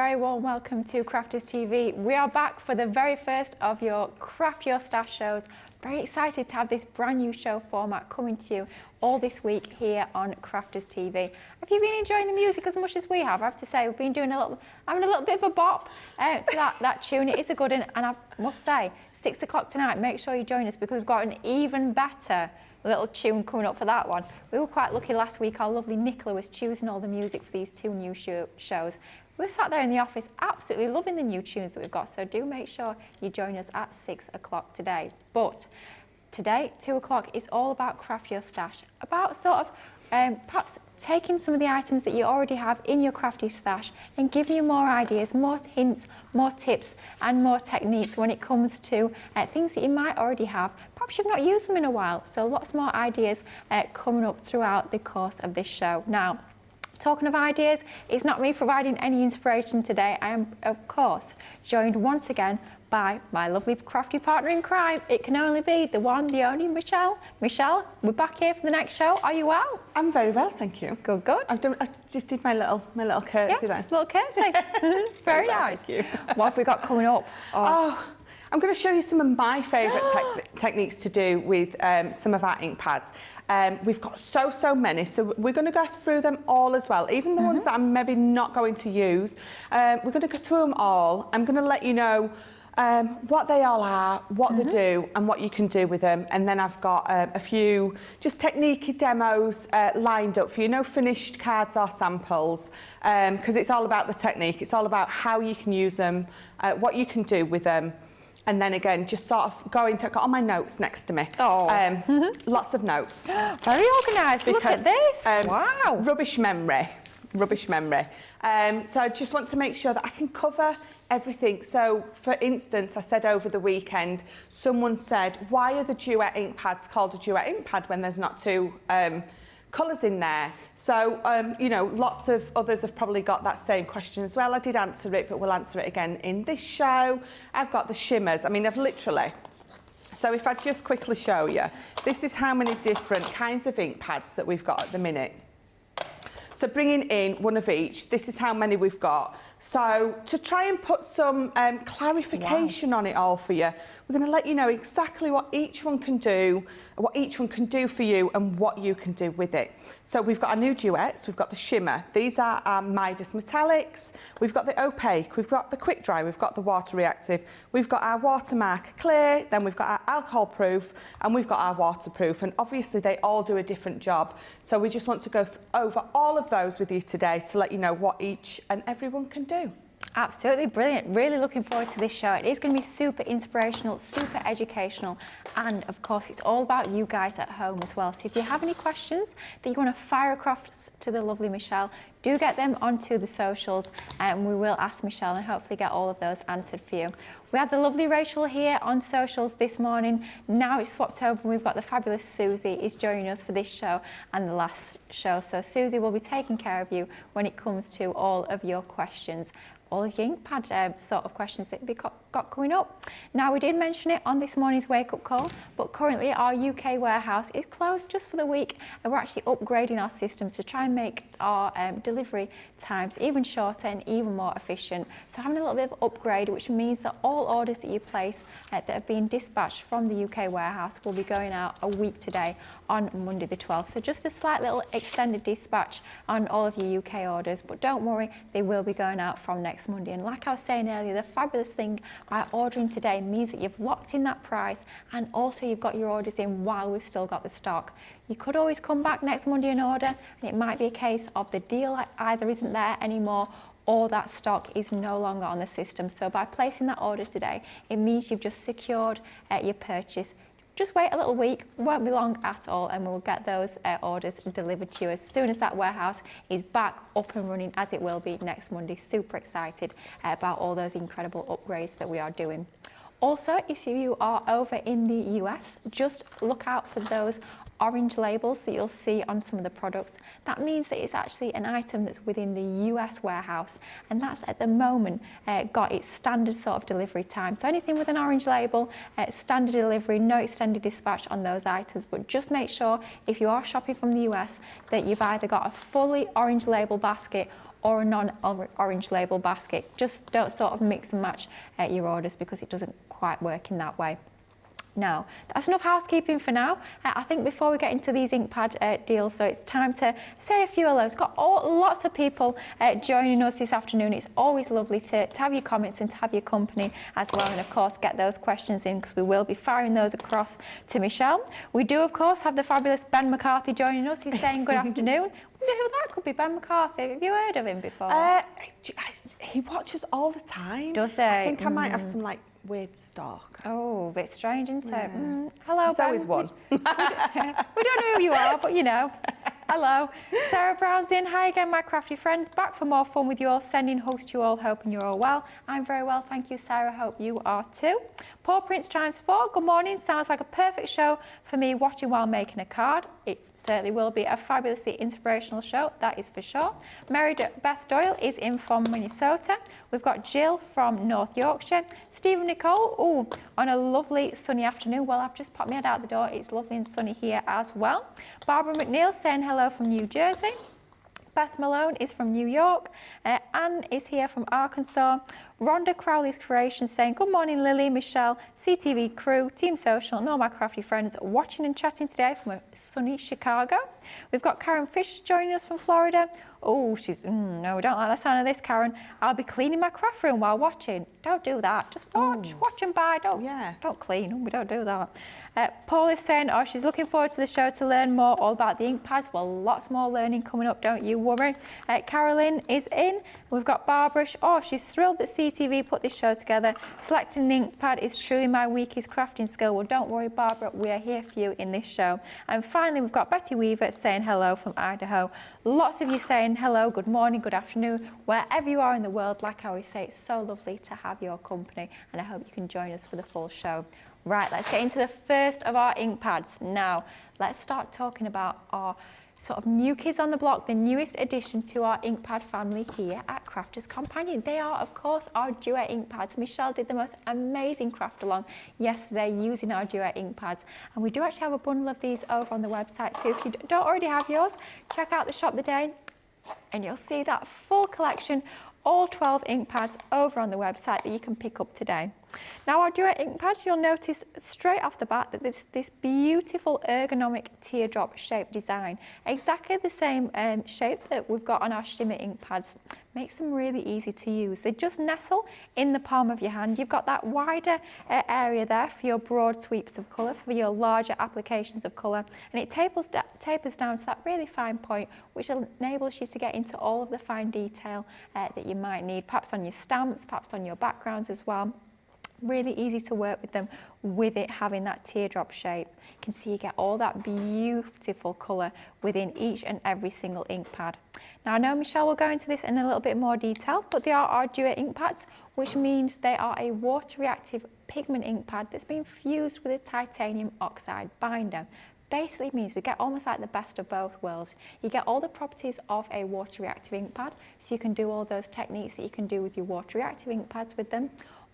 very warm welcome to Crafters TV. We are back for the very first of your Craft Your Stash shows. Very excited to have this brand new show format coming to you all this week here on Crafters TV. Have you been enjoying the music as much as we have? I have to say, we've been having a little bit of a bop to that tune. It is a good one, and I must say, 6 o'clock tonight, make sure you join us because we've got an even better little tune coming up for that one. We were quite lucky last week. Our lovely Nicola was choosing all the music for these two new shows. We're sat there in the office absolutely loving the new tunes that we've got, so do make sure you join us at 6 o'clock today. But today, 2 o'clock, is all about Craft Your Stash, about sort of perhaps taking some of the items that you already have in your crafty stash and giving you more ideas, more hints, more tips and more techniques when it comes to things that you might already have. Perhaps you've not used them in a while, so lots more ideas coming up throughout the course of this show. Now, talking of ideas, it's not me providing any inspiration today. I am, of course, joined once again by my lovely crafty partner in crime. It can only be the one, the only Michelle. Michelle, we're back here for the next show. Are you well? I'm very well, thank you. Good, good. I just did my little curtsy then. Yes, little curtsy. Very nice. Thank you. What have we got coming up? Oh, I'm going to show you some of my favourite techniques to do with some of our ink pads. We've got so many, so we're going to go through them all as well, even the ones that I'm maybe not going to use. We're going to go through them all. I'm going to let you know what they all are, what they do and what you can do with them, and then I've got a few just technique demos lined up for you, no finished cards or samples, because it's all about the technique, it's all about how you can use them, what you can do with them, and then again just sort of going through. I've got all my notes next to me. Lots of notes. Very organised. Look at this. Wow. Rubbish memory. So I just want to make sure that I can cover everything. So, for instance, I said over the weekend, someone said, why are the Duet ink pads called a Duet ink pad when there's not two colours in there? So, you know, lots of others have probably got that same question as well. I did answer it, but we'll answer it again in this show. I've got the shimmers. I mean, I've literally... So if I just quickly show you, this is how many different kinds of ink pads that we've got at the minute. So bringing in one of each, this is how many we've got. So to try and put some clarification on it all for you, we're going to let you know exactly what each one can do, for you and what you can do with it. So we've got our new Duets, we've got the Shimmer, these are our Midas Metallics, we've got the Opaque, we've got the Quick Dry, we've got the Water Reactive, we've got our Watermark Clear, then we've got our Alcohol Proof and we've got our Waterproof, and obviously they all do a different job. So we just want to go over all of those with you today to let you know what each and every one can do. Absolutely brilliant. Really looking forward to this show. It is going to be super inspirational, super educational, and of course it's all about you guys at home as well. So if you have any questions that you want to fire across to the lovely Michelle, do get them onto the socials and we will ask Michelle and hopefully get all of those answered for you. We had the lovely Rachel here on socials this morning. Now it's swapped over and we've got the fabulous Susie is joining us for this show and the last show. So Susie will be taking care of you when it comes to all of your questions, all of your ink pad sort of questions that we've got coming up. Now, we did mention it on this morning's wake-up call, but currently our UK warehouse is closed just for the week and we're actually upgrading our systems to try and make our delivery times even shorter and even more efficient. So having a little bit of upgrade, which means that all orders that you place that have been dispatched from the UK warehouse will be going out a week today on Monday the 12th. So just a slight little extended dispatch on all of your UK orders, but don't worry, they will be going out from next Monday. And like I was saying earlier, the fabulous thing by ordering today means that you've locked in that price and also you've got your orders in while we've still got the stock. You could always come back next Monday and order, and it might be a case of the deal either isn't there anymore or that stock is no longer on the system. So by placing that order today, it means you've just secured your purchase. Just wait a little week, won't be long at all, and we'll get those orders delivered to you as soon as that warehouse is back up and running, as it will be next Monday. Super excited about all those incredible upgrades that we are doing. Also, if you are over in the US, just look out for those orange labels that you'll see on some of the products. That means that it's actually an item that's within the US warehouse, and that's at the moment got its standard sort of delivery time. So anything with an orange label, standard delivery, no extended dispatch on those items. But just make sure if you are shopping from the US that you've either got a fully orange label basket or a non-orange label basket. Just don't sort of mix and match your orders because it doesn't quite work in that way. Now, that's enough housekeeping for now. I think before we get into these Inkpad deals, so it's time to say a few hellos. Got lots of people joining us this afternoon. It's always lovely to have your comments and to have your company as well. And of course, get those questions in because we will be firing those across to Michelle. We do, of course, have the fabulous Ben McCarthy joining us. He's saying good afternoon. Wonder who that could be, Ben McCarthy. Have you heard of him before? He watches all the time. Does he? I think I might have some like weird stalk. Oh, a bit strange, isn't it? Yeah. Hello, There's Ben. always one. We don't know who you are, but you know. Hello. Sarah Brown's in. Hi again, my crafty friends. Back for more fun with you all. Sending hugs to you all. Hoping you're all well. I'm very well, thank you, Sarah. Hope you are too. Paul Prince times 4. Good morning. Sounds like a perfect show for me watching while making a card. It certainly will be a fabulously inspirational show, that is for sure. Mary Beth Doyle is in from Minnesota. We've got Jill from North Yorkshire. Stephen Nicole, on a lovely sunny afternoon. Well, I've just popped my head out the door. It's lovely and sunny here as well. Barbara McNeil saying hello from New Jersey. Beth Malone is from New York. Anne is here from Arkansas. Rhonda Crowley's Creation saying, good morning, Lily, Michelle, CTV crew, Team Social, and all my crafty friends watching and chatting today from sunny Chicago. We've got Karen Fish joining us from Florida. Oh, she's, no, we don't like the sound of this, Karen. I'll be cleaning my craft room while watching. Don't do that. Just watch and buy. Don't clean. We don't do that. Paul is saying, she's looking forward to the show to learn more all about the Inkpads. Well, lots more learning coming up, don't you worry. Carolyn is in. We've got Barbara. She's thrilled that CTV put this show together. Selecting an Inkpad is truly my weakest crafting skill. Well, don't worry, Barbara. We are here for you in this show. And finally, we've got Betty Weaver saying hello from Idaho. Lots of you saying hello, good morning, good afternoon, wherever you are in the world. Like I always say, it's so lovely to have your company, and I hope you can join us for the full show. Right, let's get into the first of our Inkpads. Now, let's start talking about our sort of new kids on the block, the newest addition to our Inkpad family here at Crafters Companion. They are, of course, our Duet Inkpads. Michelle did the most amazing craft along yesterday using our Duet Inkpads. And we do actually have a bundle of these over on the website. So if you don't already have yours, check out the shop today and you'll see that full collection, all 12 Inkpads over on the website that you can pick up today. Now our Duet Inkpads, you'll notice straight off the bat that this beautiful ergonomic teardrop shape design, exactly the same shape that we've got on our Shimmer Inkpads, makes them really easy to use. They just nestle in the palm of your hand. You've got that wider area there for your broad sweeps of colour, for your larger applications of colour, and it tapers down to that really fine point, which enables you to get into all of the fine detail that you might need, perhaps on your stamps, perhaps on your backgrounds as well. Really easy to work with them with it having that teardrop shape. You can see you get all that beautiful colour within each and every single Inkpad. Now I know Michelle will go into this in a little bit more detail, but they are our Duet Inkpads, which means they are a water reactive pigment Inkpad that's been fused with a titanium oxide binder. Basically means we get almost like the best of both worlds. You get all the properties of a water reactive Inkpad, so you can do all those techniques that you can do with your water reactive Inkpads with them.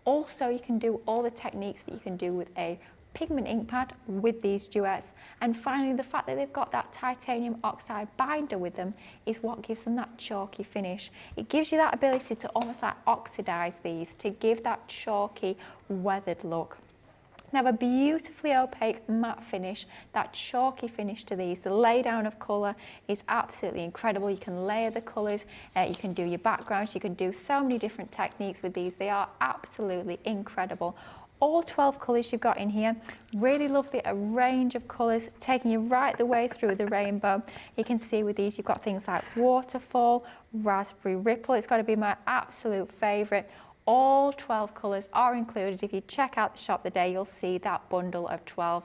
Also, you can do all the techniques that you can do with a pigment Inkpad with these Duets. And finally, the fact that they've got that titanium oxide binder with them is what gives them that chalky finish. It gives you that ability to almost like oxidize these to give that chalky, weathered look. They have a beautifully opaque matte finish, that chalky finish to these. The laydown of colour is absolutely incredible. You can layer the colours, you can do your backgrounds, you can do so many different techniques with these. They are absolutely incredible. All 12 colours you've got in here, really lovely, a range of colours taking you right the way through the rainbow. You can see with these you've got things like waterfall, raspberry ripple, it's got to be my absolute favourite. All 12 colours are included. If you check out the shop today, you'll see that bundle of 12.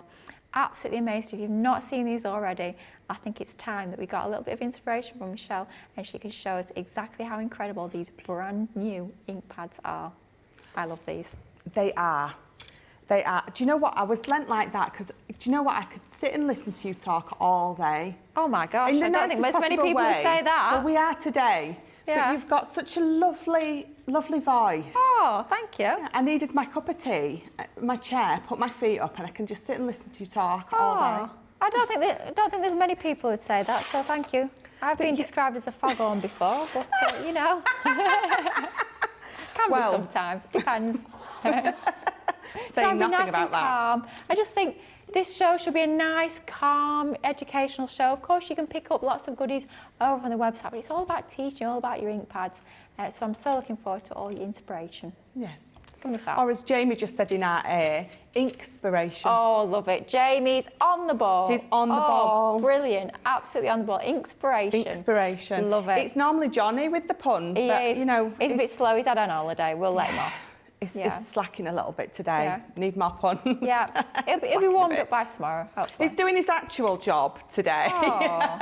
Absolutely amazing. If you've not seen these already, I think it's time that we got a little bit of inspiration from Michelle and she can show us exactly how incredible these brand new Inkpads are. I love these. They are. They are. Do you know what? I was lent like that because, do you know what? I could sit and listen to you talk all day. Oh my gosh, I don't think there's many people who say that. But we are today. Yeah. But you've got such a lovely, lovely voice. Oh, thank you. Yeah, I needed my cup of tea, my chair, put my feet up, and I can just sit and listen to you talk all day. I don't think there's many people who'd say that, so thank you. I've been described as a foghorn before, but you know, can be sometimes, depends. Saying nothing nice about that. Calm. I just think this show should be a nice, calm, educational show. Of course, you can pick up lots of goodies over on the website, but it's all about teaching, all about your Inkpads. So I'm so looking forward to all your inspiration. Yes. It's going to be fun. Or as Jamie just said in our ear, Inkspiration. Oh, love it. Jamie's on the ball. He's on the ball. Brilliant. Absolutely on the ball. Inkspiration. Inkspiration. Love it. It's normally Johnny with the puns, He but is. you know, he's a bit slow. He's had an holiday. We'll let him off. It's slacking a little bit today. Yeah. Need more puns. Yeah, he'll be warmed up by tomorrow, hopefully. He's doing his actual job today. Oh,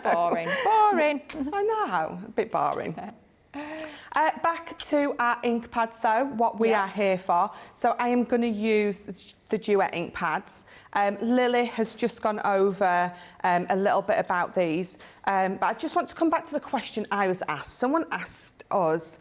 boring. Boring. I know, a bit boring. Back to our Inkpads though, what we are here for. So I am going to use the Duet Inkpads. Lily has just gone over a little bit about these, but I just want to come back to the question I was asked. Someone asked us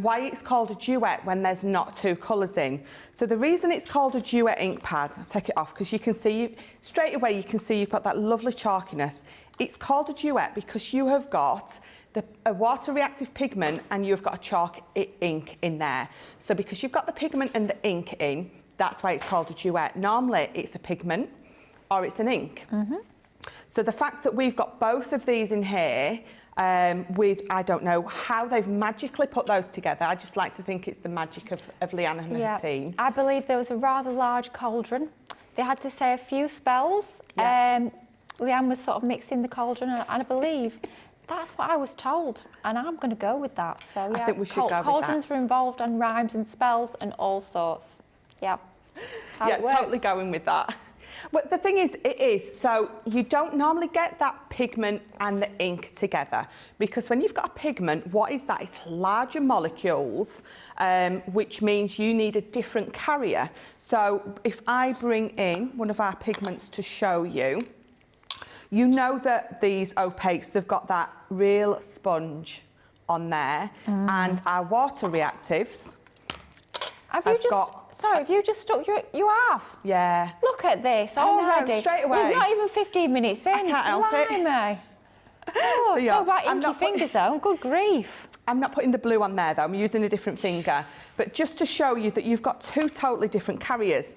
why it's called a duet when there's not two colours in. So the reason it's called a Duet Inkpad, I'll take it off because you can see, straight away you can see you've got that lovely chalkiness. It's called a duet because you have got a water reactive pigment and you've got a chalk ink in there. So because you've got the pigment and the ink in, that's why it's called a duet. Normally it's a pigment or it's an ink. So the fact that we've got both of these in here with, I don't know how they've magically put those together. I just like to think it's the magic of Leanne and her team. I believe there was a rather large cauldron. They had to say a few spells. Leanne was sort of mixing the cauldron and I believe that's what I was told, and I'm going to go with that. So yeah, I think we should go with that. Cauldrons were involved and rhymes and spells and all sorts. Yeah, yeah, totally going with that. But the thing is, it is, so you don't normally get that pigment and the ink together because when you've got a pigment, what is that? It's larger molecules, which means you need a different carrier. So if I bring in one of our pigments to show you, you know that these opaques, they've got that real sponge on there, and our water reactives have you just stuck you have? Yeah. Look at this already. already. Straight away. We're not even 15 minutes in. I can't help it. Oh, Yeah, talk about I'm inky not fingers though. Good grief. I'm not putting the blue on there though, I'm using a different finger. But just to show you that you've got two totally different carriers,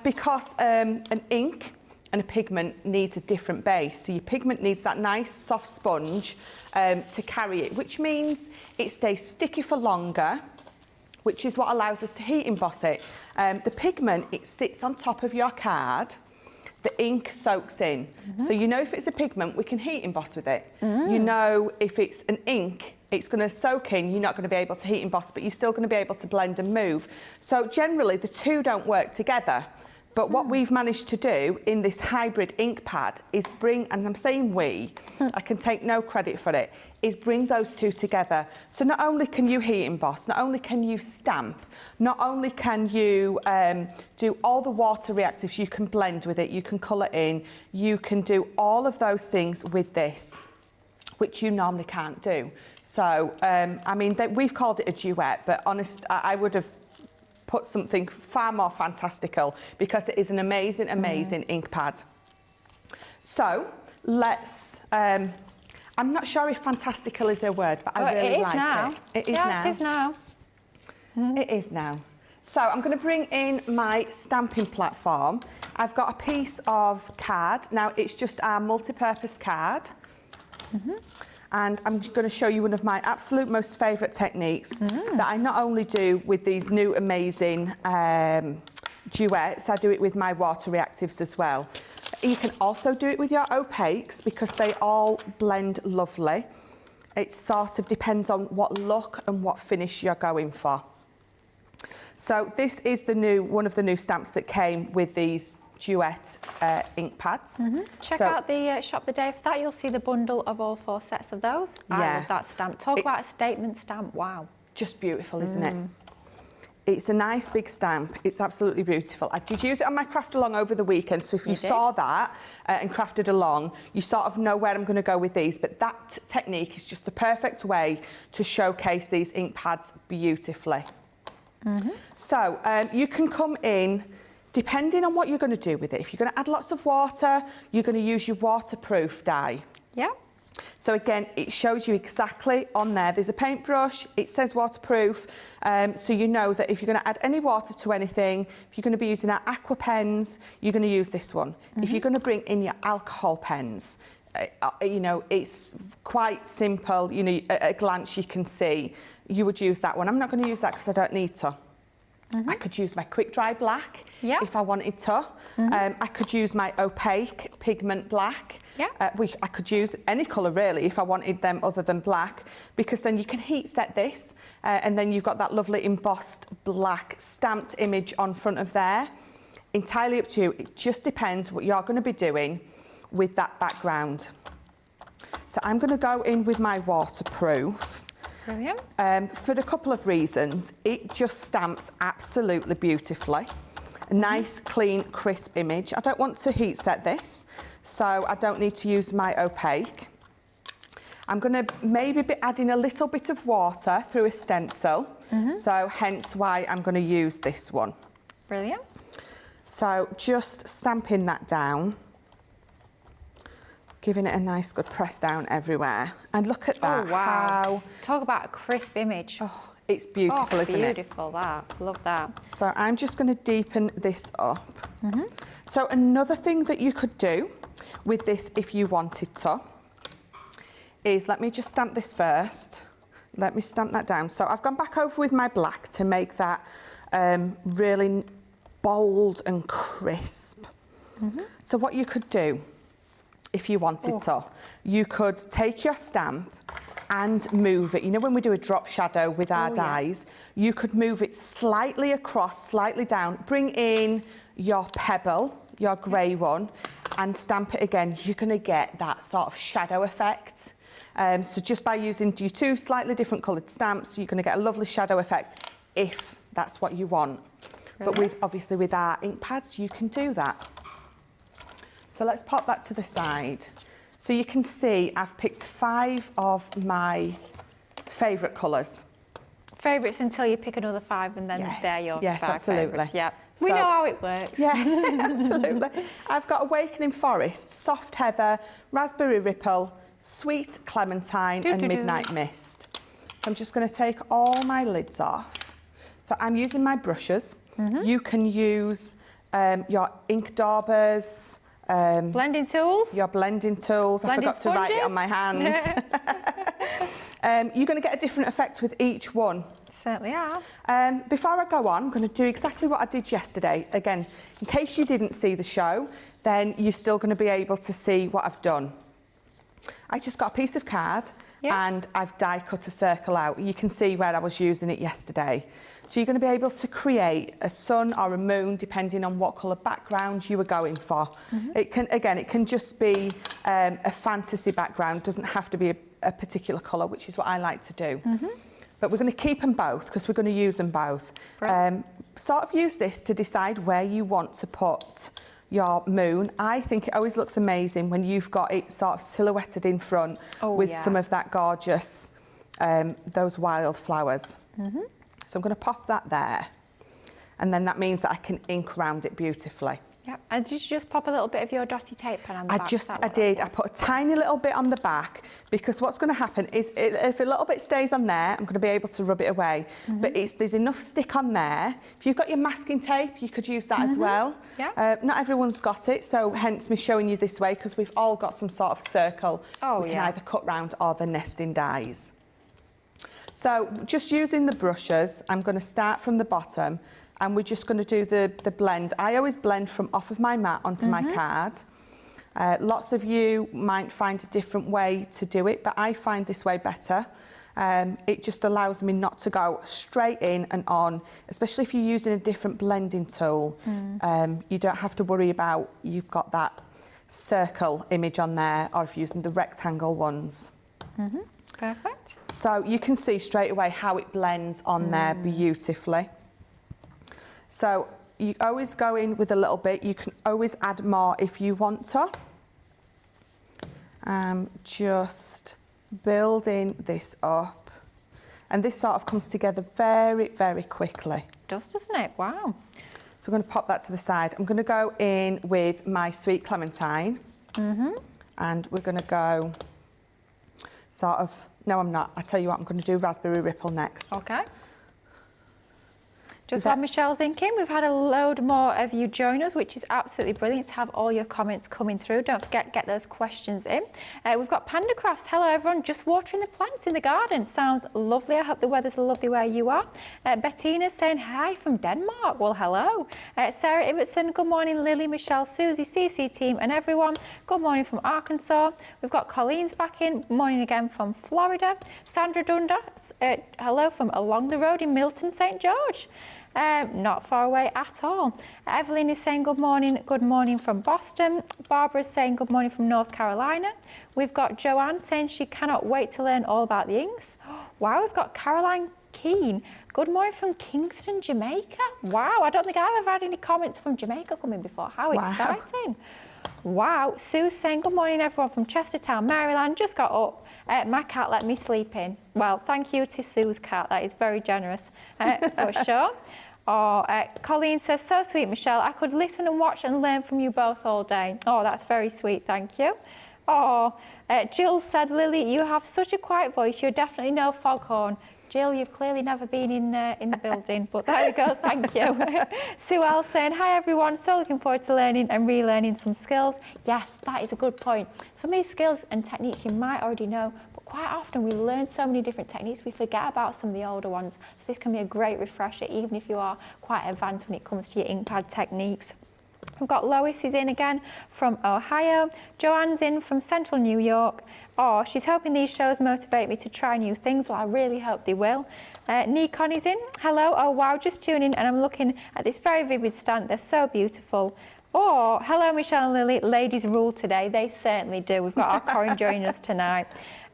because an ink and a pigment needs a different base. So your pigment needs that nice soft sponge to carry it, which means it stays sticky for longer, which is what allows us to heat emboss it. The pigment, it sits on top of your card, the ink soaks in. So you know if it's a pigment, we can heat emboss with it. You know if it's an ink, it's going to soak in, you're not going to be able to heat emboss, but you're still going to be able to blend and move. So generally the two don't work together. But what we've managed to do in this hybrid Inkpad is bring, and I'm saying we, I can take no credit for it, is bring those two together. So not only can you heat emboss, not only can you stamp, not only can you do all the water reactives, you can blend with it, you can colour in, you can do all of those things with this, which you normally can't do. So, I mean, we've called it a duet, but honest, I would have put something far more fantastical because it is an amazing, amazing Inkpad. So let's, I'm not sure if fantastical is a word, but I really like it. It is now. It is now. It is now. So I'm going to bring in my stamping platform. I've got a piece of card. Now it's just our multi-purpose card. And I'm going to show you one of my absolute most favourite techniques that I not only do with these new amazing duets, I do it with my water reactives as well. You can also do it with your opaques because they all blend lovely. It sort of depends on what look and what finish you're going for. So this is the new, one of the new stamps that came with these Duet Inkpads. Check out the shop the day for that. You'll see the bundle of all 4 sets of those. I love that stamp. Talk about a statement stamp. Wow. Just beautiful, isn't it? It's a nice big stamp. It's absolutely beautiful. I did use it on my craft along over the weekend, so if you saw that and crafted along, you sort of know where I'm going to go with these. But that technique is just the perfect way to showcase these Inkpads beautifully. So you can come in, depending on what you're going to do with it. If you're going to add lots of water, you're going to use your waterproof dye. Yeah. So again, it shows you exactly on there. There's a paintbrush, it says waterproof, so you know that if you're going to add any water to anything, if you're going to be using our aqua pens, you're going to use this one. If you're going to bring in your alcohol pens, you know, it's quite simple, you know, at a glance you can see, you would use that one. I'm not going to use that because I don't need to. I could use my quick dry black if I wanted to. I could use my opaque pigment black. I could use any colour really if I wanted them other than black, because then you can heat set this and then you've got that lovely embossed black stamped image on front of there. Entirely up to you. It just depends what you're going to be doing with that background. So I'm going to go in with my waterproof. Brilliant. For a couple of reasons. It just stamps absolutely beautifully. A nice, clean, crisp image. I don't want to heat set this, so I don't need to use my opaque. I'm going to maybe be adding a little bit of water through a stencil, so hence why I'm going to use this one. Brilliant. So just stamping that down. Giving it a nice good press down everywhere. And look at that. Oh, wow. Talk about a crisp image. Oh, it's beautiful, isn't it? Beautiful, that. Love that. So I'm just going to deepen this up. So another thing that you could do with this if you wanted to is, let me just stamp this first. Let me stamp that down. So I've gone back over with my black to make that really bold and crisp. So what you could do, if you wanted to, you could take your stamp and move it. You know, when we do a drop shadow with our dies, you could move it slightly across, slightly down, bring in your pebble, your grey one, and stamp it again. You're going to get that sort of shadow effect. So just by using your two slightly different coloured stamps, you're going to get a lovely shadow effect if that's what you want. But with, obviously with our ink pads, you can do that. So let's pop that to the side. So you can see I've picked 5 of my favourite colours. Favourites until you pick another 5 and then they're your 5 absolutely. favourites. Yep. So, we know how it works. Yeah, absolutely. I've got Awakening Forest, Soft Heather, Raspberry Ripple, Sweet Clementine and Midnight Mist. So I'm just going to take all my lids off. So I'm using my brushes. You can use your ink daubers, blending tools. Your blending tools. Blending I forgot to write it on my hand. You're going to get a different effect with each one. Certainly are. Before I go on, I'm going to do exactly what I did yesterday. Again, in case you didn't see the show, then you're still going to be able to see what I've done. I just got a piece of card and I've die cut a circle out. You can see where I was using it yesterday. So you're going to be able to create a sun or a moon depending on what colour background you were going for. It can, again, it can just be a fantasy background. It doesn't have to be a particular colour, which is what I like to do. But we're going to keep them both because we're going to use them both. Sort of use this to decide where you want to put your moon. I think it always looks amazing when you've got it sort of silhouetted in front with some of that gorgeous, those wildflowers. So I'm going to pop that there. And then that means that I can ink around it beautifully. Yep. And did you just pop a little bit of your dotty tape pen on the back? I did. I put a tiny little bit on the back because what's going to happen is if a little bit stays on there, I'm going to be able to rub it away. But there's enough stick on there. If you've got your masking tape, you could use that as well. Not everyone's got it, so hence me showing you this way because we've all got some sort of circle we can either cut round or the nesting dies. So just using the brushes, I'm going to start from the bottom and we're just going to do the blend. I always blend from off of my mat onto my card. Lots of you might find a different way to do it, but I find this way better. It just allows me not to go straight in and on, especially if you're using a different blending tool. You don't have to worry about you've got that circle image on there or if you're using the rectangle ones. Perfect. So you can see straight away how it blends on there beautifully. So you always go in with a little bit. You can always add more if you want to. Just building this up. And this sort of comes together very, very quickly. It does, doesn't it? Wow. So I'm going to pop that to the side. I'm going to go in with my Sweet Clementine. And we're going to go sort of, no, I'm not. I tell you what, I'm going to do Raspberry Ripple next. Okay. Just while Michelle's inking, we've had a load more of you join us, which is absolutely brilliant to have all your comments coming through. Don't forget, get those questions in. We've got Panda Crafts. Hello, everyone. Just watering the plants in the garden. Sounds lovely. I hope the weather's lovely where you are. Bettina's saying hi from Denmark. Well, hello. Sarah Ibbotson, good morning. Lily, Michelle, Susie, CC team, and everyone. Good morning from Arkansas. We've got Colleen's back in. Good morning again from Florida. Sandra Dundas, hello from along the road in Milton, St. George. Not far away at all. Evelyn is saying good morning from Boston. Barbara's saying good morning from North Carolina. We've got Joanne saying she cannot wait to learn all about the inks. Wow, we've got Caroline Keane. Good morning from Kingston, Jamaica. Wow, I don't think I've ever had any comments from Jamaica coming before. How exciting. Wow, Sue's saying good morning everyone from Chestertown, Maryland. Just got up. My cat let me sleep in. Well, thank you to Sue's cat. That is very generous for sure. Colleen says, so sweet, Michelle. I could listen and watch and learn from you both all day. Oh, that's very sweet. Thank you. Jill said, Lily, you have such a quiet voice. You're definitely no foghorn. Jill, you've clearly never been in the building, but there we go, thank you. Sue L saying, hi everyone, so looking forward to learning and relearning some skills. Yes, that is a good point. Some of these skills and techniques you might already know, but quite often we learn so many different techniques, we forget about some of the older ones. So this can be a great refresher, even if you are quite advanced when it comes to your Inkpad techniques. We've got Lois is in again from Ohio. Joanne's in from Central New York. She's hoping these shows motivate me to try new things. Well, I really hope they will. Nikon is in. Hello. Oh, wow, just tuning in and I'm looking at this very vivid stand. They're so beautiful. Hello, Michelle and Lily. Ladies rule today. They certainly do. We've got our Corin joining us tonight.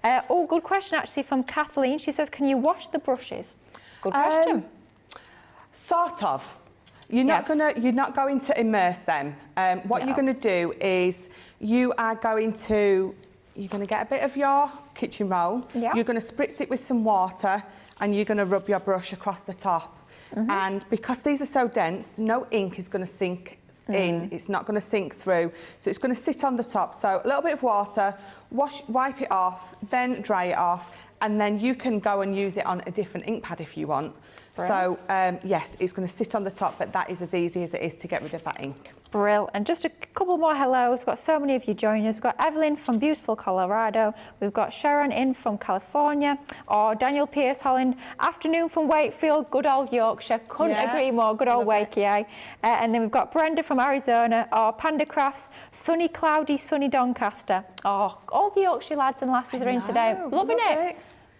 Good question actually from Kathleen. She says, can you wash the brushes? Good question. Sort of. You're not going to immerse them. What you're going to do is you're going to get a bit of your kitchen roll. Yeah. You're going to spritz it with some water and you're going to rub your brush across the top. And because these are so dense, no ink is going to sink in. It's not going to sink through. So it's going to sit on the top. So a little bit of water, wipe it off, then dry it off, and then you can go and use it on a different ink pad if you want. So, yes, it's going to sit on the top, but that is as easy as it is to get rid of that ink. Brill. And just a couple more hellos. We've got so many of you joining us. We've got Evelyn from beautiful Colorado. We've got Sharon in from California. Daniel Pierce Holland. Afternoon from Wakefield, good old Yorkshire. Couldn't agree more. Good old Wakey. And then we've got Brenda from Arizona. Panda Crafts. Sunny, cloudy, sunny Doncaster. All the Yorkshire lads and lasses are in today. Loving it.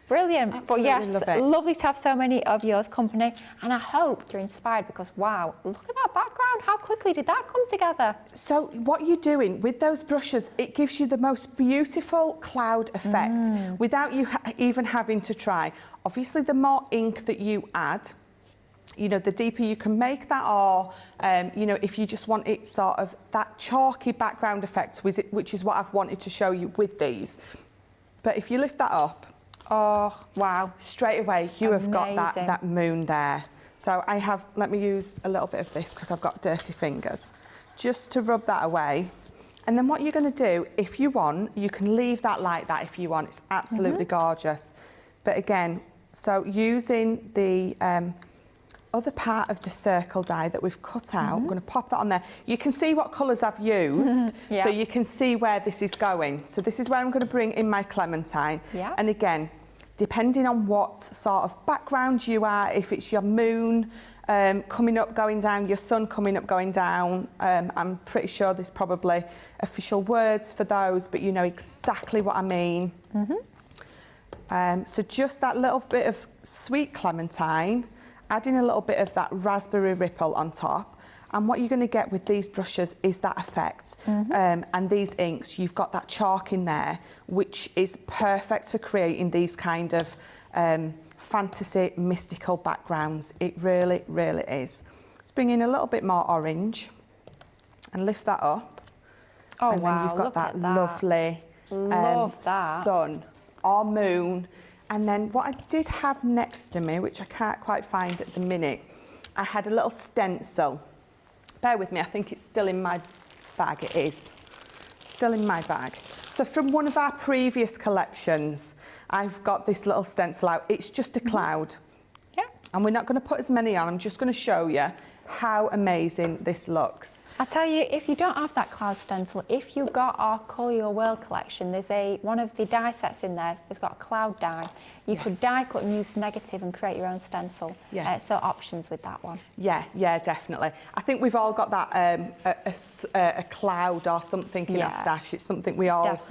Brilliant. Absolutely. But yes, lovely to have so many of yours company. And I hope you're inspired because, wow, look at that background. How quickly did that come together? So what you're doing with those brushes, it gives you the most beautiful cloud effect without you even having to try. Obviously, the more ink that you add, the deeper you can make that, or, if you just want it sort of that chalky background effect, which is what I've wanted to show you with these. But if you lift that up, wow, straight away you have got that moon there. So let me use a little bit of this because I've got dirty fingers, just to rub that away. And then what you're going to do, if you want, you can leave that like that if you want. It's absolutely gorgeous. But again, so using the other part of the circle die that we've cut out, I'm going to pop that on there. You can see what colours I've used, so you can see where this is going. So this is where I'm going to bring in my clementine. And again, depending on what sort of background you are, if it's your moon coming up, going down, your sun coming up, going down, I'm pretty sure there's probably official words for those, but you know exactly what I mean. So just that little bit of sweet clementine, adding a little bit of that raspberry ripple on top, and what you're going to get with these brushes is that effect. And these inks, you've got that chalk in there, which is perfect for creating these kind of fantasy, mystical backgrounds. It really, really is. Let's bring in a little bit more orange and lift that up. And then you've got that lovely sun or moon. And then what I did have next to me, which I can't quite find at the minute, I had a little stencil. Bear with me, I think it's still in my bag, it is. still in my bag. So from one of our previous collections, I've got this little stencil out. It's just a cloud. Yeah. And we're not going to put as many on. I'm just going to show you how amazing this looks. I tell you, if you don't have that cloud stencil, if you got our Colour Your World collection, there's one of the die sets in there has got a cloud die. You could die cut and use negative and create your own stencil. Yes. So options with that one. Yeah, definitely. I think we've all got that a cloud or something in our stash. It's something we all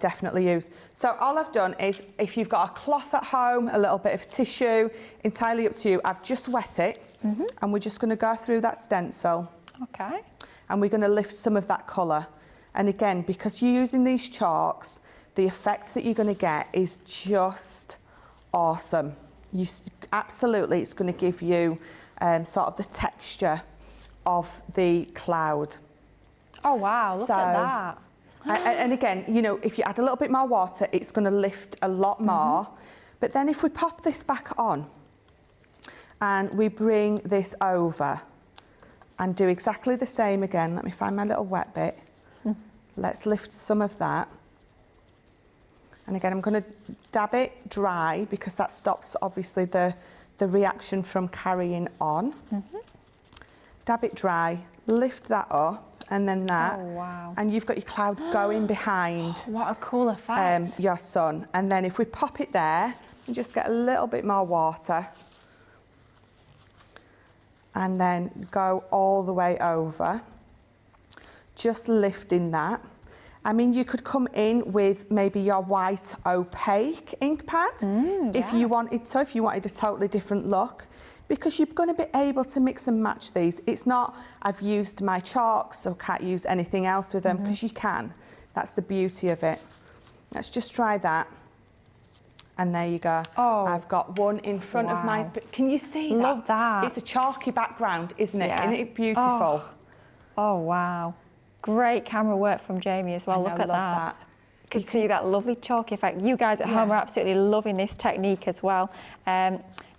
definitely use. So all I've done is, if you've got a cloth at home, a little bit of tissue, entirely up to you, I've just wet it. And we're just going to go through that stencil. Okay. And we're going to lift some of that colour. And again, because you're using these chalks, the effects that you're going to get is just awesome. Absolutely, it's going to give you sort of the texture of the cloud. Oh wow, look at that. And again, you know, if you add a little bit more water, it's going to lift a lot more. But then if we pop this back on, and we bring this over and do exactly the same again. Let me find my little wet bit. Let's lift some of that. And again, I'm going to dab it dry because that stops, obviously, the reaction from carrying on. Dab it dry, lift that up, and then that. Oh, wow. And you've got your cloud going behind what a cool effect. your sun. And then if we pop it there, and just get a little bit more water, and then go all the way over, just lifting that. I mean, you could come in with maybe your white opaque ink pad if you wanted to, if you wanted a totally different look, because you're going to be able to mix and match these. It's not, I've used my chalks, so can't use anything else with them, because you can. That's the beauty of it. Let's just try that. And there you go. Oh, I've got one in front of my... Can you see that? Love that. It's a chalky background, isn't it? Yeah. Isn't it beautiful? Oh, wow. Great camera work from Jamie as well. Look at that. You can see that lovely chalky effect. You guys at home are absolutely loving this technique as well.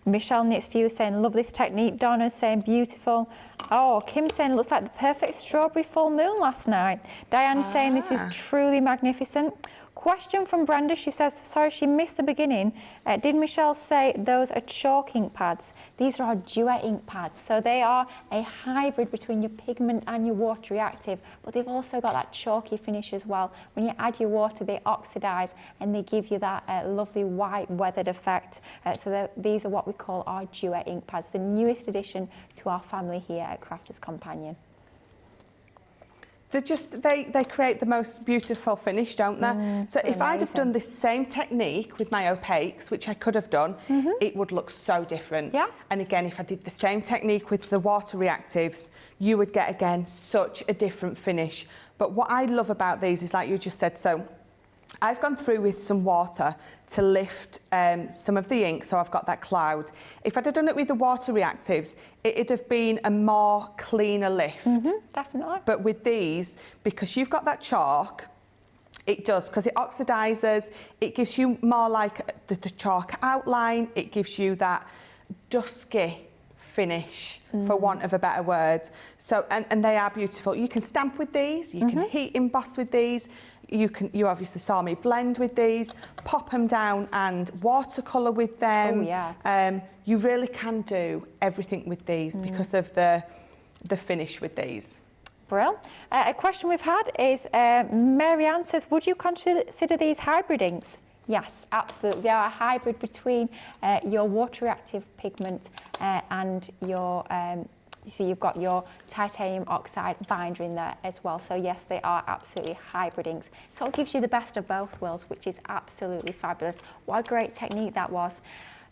Michelle Knits View is saying, love this technique. Donna's saying, beautiful. Oh, Kim's saying, looks like the perfect strawberry full moon last night. Diane's saying, this is truly magnificent. Question from Brenda, she says, sorry, she missed the beginning. Did Michelle say those are chalk ink pads? These are our Duet ink pads. So they are a hybrid between your pigment and your water reactive, but they've also got that chalky finish as well. When you add your water, they oxidize and they give you that lovely white weathered effect. So these are what we call our Duet ink pads, the newest addition to our family here at Crafters Companion. They create the most beautiful finish, don't they? So if I'd have done this same technique with my opaques, which I could have done, it would look so different. Yeah. And again, if I did the same technique with the water reactives, you would get, again, such a different finish. But what I love about these is, like you just said, so I've gone through with some water to lift some of the ink, so I've got that cloud. If I'd have done it with the water reactives, it'd have been a more cleaner lift. Definitely. But with these, because you've got that chalk, it does, because it oxidizes, it gives you more like the chalk outline, it gives you that dusky finish, for want of a better word. So, and they are beautiful. You can stamp with these, you can heat emboss with these, you obviously saw me blend with these, pop them down and watercolour with them. Oh, yeah. You really can do everything with these because of the finish with these. Brill. A question we've had is, Mary Ann says, would you consider these hybrid inks? Yes, absolutely. They are a hybrid between your water reactive pigment and your, so you've got your titanium oxide binder in there as well. So yes, they are absolutely hybrid inks. So it gives you the best of both worlds, which is absolutely fabulous. What a great technique that was.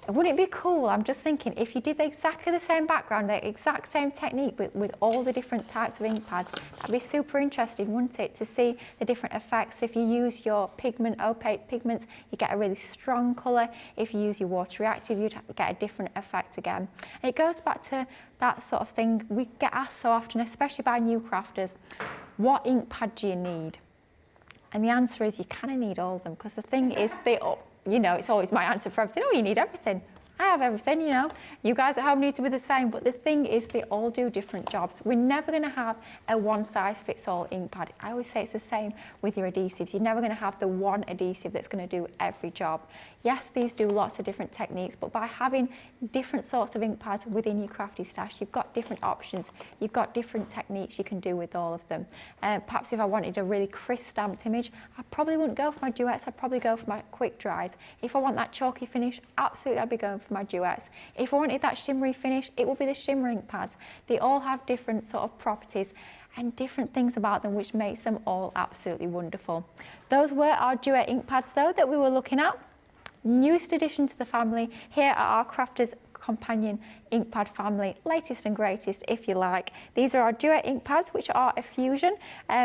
Wouldn't it be cool? I'm just thinking, if you did exactly the same background, the exact same technique, but with all the different types of ink pads, that'd be super interesting, wouldn't it, to see the different effects. If you use your pigment, opaque pigments, you get a really strong colour. If you use your water reactive, you'd get a different effect again. And it goes back to that sort of thing we get asked so often, especially by new crafters, what ink pad do you need? And the answer is you kind of need all of them, because the thing is, you know, it's always my answer for everything. Oh, you need everything. I have everything, you know. You guys at home need to be the same, but the thing is they all do different jobs. We're never going to have a one-size-fits-all ink pad. I always say it's the same with your adhesives. You're never going to have the one adhesive that's going to do every job. Yes, these do lots of different techniques, but by having different sorts of ink pads within your crafty stash, you've got different options. You've got different techniques you can do with all of them. Perhaps if I wanted a really crisp stamped image, I probably wouldn't go for my duets. I'd probably go for my quick dries. If I want that chalky finish, absolutely I'd be going for my duets. If I wanted that shimmery finish, it would be the Shimmer ink pads. They all have different sort of properties and different things about them which makes them all absolutely wonderful. Those were our Duet ink pads though that we were looking at. Newest addition to the family. Here are our Crafters Companion ink pad family, latest and greatest if you like. These are our Duet ink pads, which are a fusion,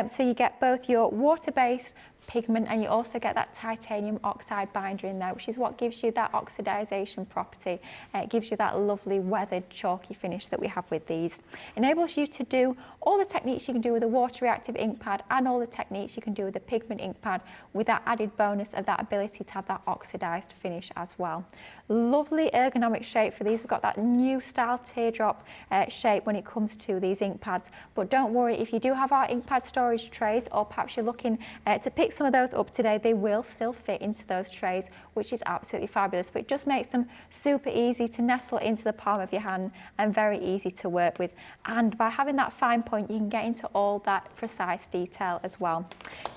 so you get both your water-based pigment and you also get that titanium oxide binder in there, which is what gives you that oxidization property. It gives you that lovely weathered chalky finish that we have with these. Enables you to do all the techniques you can do with a water reactive ink pad and all the techniques you can do with a pigment ink pad, with that added bonus of that ability to have that oxidized finish as well. Lovely ergonomic shape for these. We've got that new style teardrop shape when it comes to these ink pads, but don't worry, if you do have our ink pad storage trays, or perhaps you're looking to pick some of those up today, they will still fit into those trays, which is absolutely fabulous. But it just makes them super easy to nestle into the palm of your hand and very easy to work with. And by having that fine point, you can get into all that precise detail as well.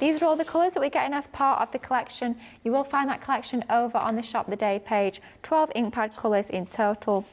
These are all the colours that we're getting as part of the collection. You will find that collection over on the Shop the Day page. 12 ink pad colours in total.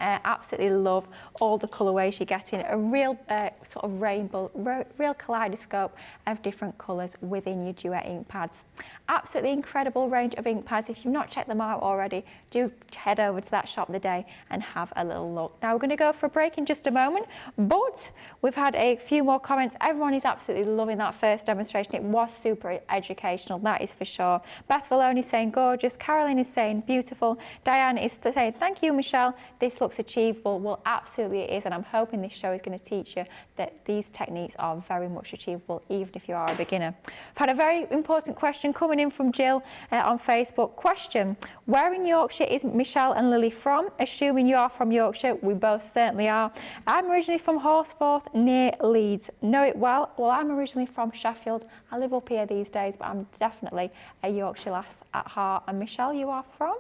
Absolutely love all the colourways you're getting. A real sort of rainbow, real kaleidoscope of different colours within your Duet ink pads. Absolutely incredible range of ink pads. If you've not checked them out already, do head over to that Shop the Day and have a little look. Now we're going to go for a break in just a moment, but we've had a few more comments. Everyone is absolutely loving that first demonstration. It was super educational, that is for sure. Beth Valone is saying gorgeous. Caroline is saying beautiful. Diane is saying thank you, Michelle. This looks achievable. Well, absolutely it is, and I'm hoping this show is going to teach you that these techniques are very much achievable even if you are a beginner. I've had a very important question coming in from Jill on Facebook. Question: where in Yorkshire is Michelle and Lily from? Assuming you are from Yorkshire, we both certainly are. I'm originally from Horsforth near Leeds. Know it well. Well, I'm originally from Sheffield. I live up here these days, but I'm definitely a Yorkshire lass at heart. And Michelle, you are from?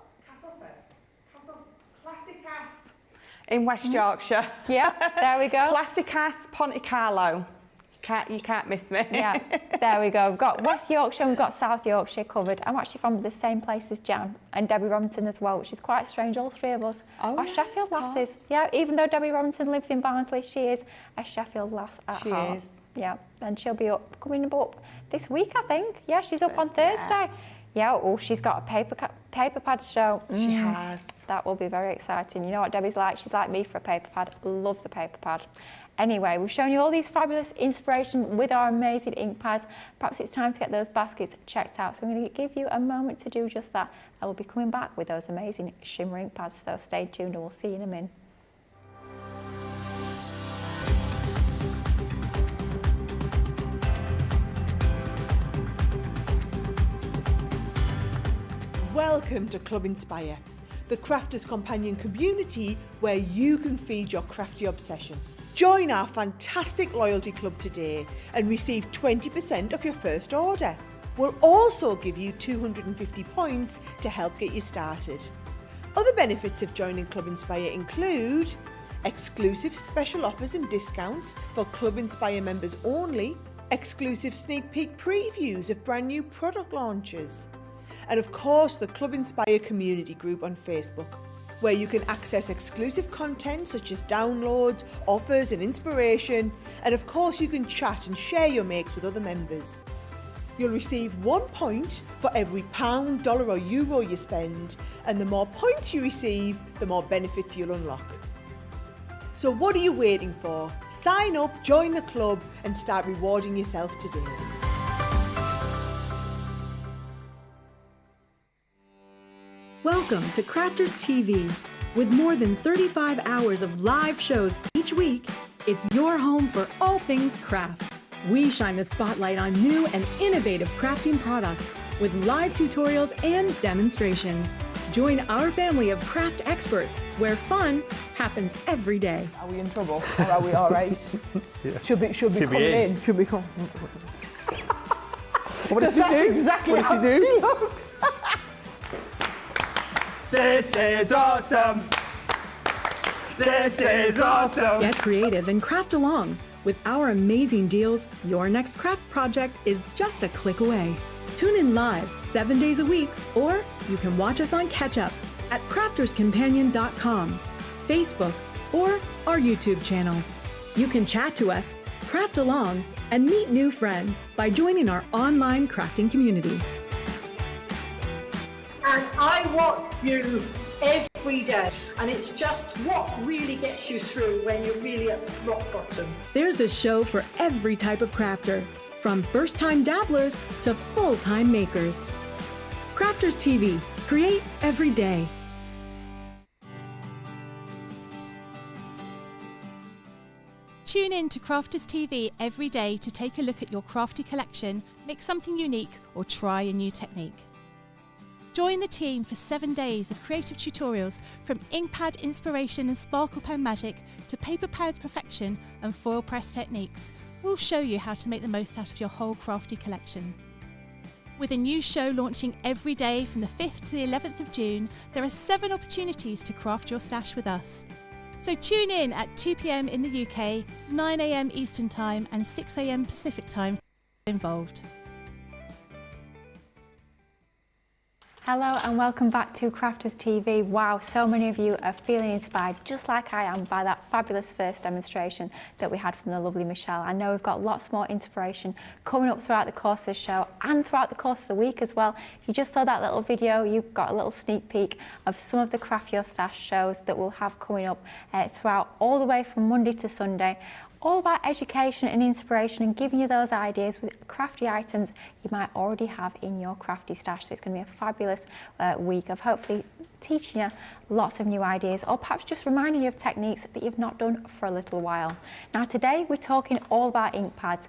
In West Yorkshire. Yeah, there we go. Classic ass Ponte Carlo. You can't miss me. Yeah, there we go. We've got West Yorkshire and we've got South Yorkshire covered. I'm actually from the same place as Jan and Debbie Robinson as well, which is quite strange. All three of us are Sheffield lasses. Yeah, even though Debbie Robinson lives in Barnsley, she is a Sheffield lass at heart. She is. Yeah, and she'll be coming up this week, I think. Yeah, she's up on Thursday. Yeah, oh, she's got a paper pad show. She has. That will be very exciting. You know what Debbie's like? She's like me for a paper pad. Loves a paper pad. Anyway, we've shown you all these fabulous inspiration with our amazing ink pads. Perhaps it's time to get those baskets checked out. So I'm going to give you a moment to do just that. I will be coming back with those amazing Shimmer ink pads. So stay tuned and we'll see you in a minute. Welcome to Club Inspire, the Crafters Companion community where you can feed your crafty obsession. Join our fantastic loyalty club today and receive 20% off your first order. We'll also give you 250 points to help get you started. Other benefits of joining Club Inspire include exclusive special offers and discounts for Club Inspire members only, exclusive sneak peek previews of brand new product launches, and of course the Club Inspire community group on Facebook, where you can access exclusive content such as downloads, offers and inspiration, and of course you can chat and share your makes with other members. You'll receive 1 point for every £1, dollar or euro you spend, and the more points you receive, the more benefits you'll unlock. So what are you waiting for? Sign up, join the club and start rewarding yourself today. Welcome to Crafters TV. With more than 35 hours of live shows each week, it's your home for all things craft. We shine the spotlight on new and innovative crafting products with live tutorials and demonstrations. Join our family of craft experts where fun happens every day. Are we in trouble or are we all right? Yeah. Should be coming in. Should be coming. What did she do? Exactly how What did she he do? looks. This is awesome. This is awesome. Get creative and craft along. With our amazing deals, your next craft project is just a click away. Tune in live 7 days a week, or you can watch us on Catch Up at crafterscompanion.com, Facebook, or our YouTube channels. You can chat to us, craft along, and meet new friends by joining our online crafting community. And I watch you every day, and it's just what really gets you through when you're really at rock bottom. There's a show for every type of crafter, from first-time dabblers to full-time makers. Crafters TV, create every day. Tune in to Crafters TV every day to take a look at your crafty collection, make something unique, or try a new technique. Join the team for 7 days of creative tutorials from Inkpad inspiration and sparkle pen magic to paper pad perfection and foil press techniques. We'll show you how to make the most out of your whole crafty collection. With a new show launching every day from the 5th to the 11th of June, there are 7 opportunities to craft your stash with us. So tune in at 2 p.m. in the UK, 9 a.m. Eastern Time and 6 a.m. Pacific Time involved. Hello and welcome back to Crafters TV. Wow, so many of you are feeling inspired, just like I am, by that fabulous first demonstration that we had from the lovely Michelle. I know we've got lots more inspiration coming up throughout the course of the show and throughout the course of the week as well. If you just saw that little video, you've got a little sneak peek of some of the Craft Your Stash shows that we'll have coming up throughout all the way from Monday to Sunday. All about education and inspiration and giving you those ideas with crafty items you might already have in your crafty stash. So it's going to be a fabulous week of hopefully teaching you lots of new ideas, or perhaps just reminding you of techniques that you've not done for a little while. Now today we're talking all about ink pads.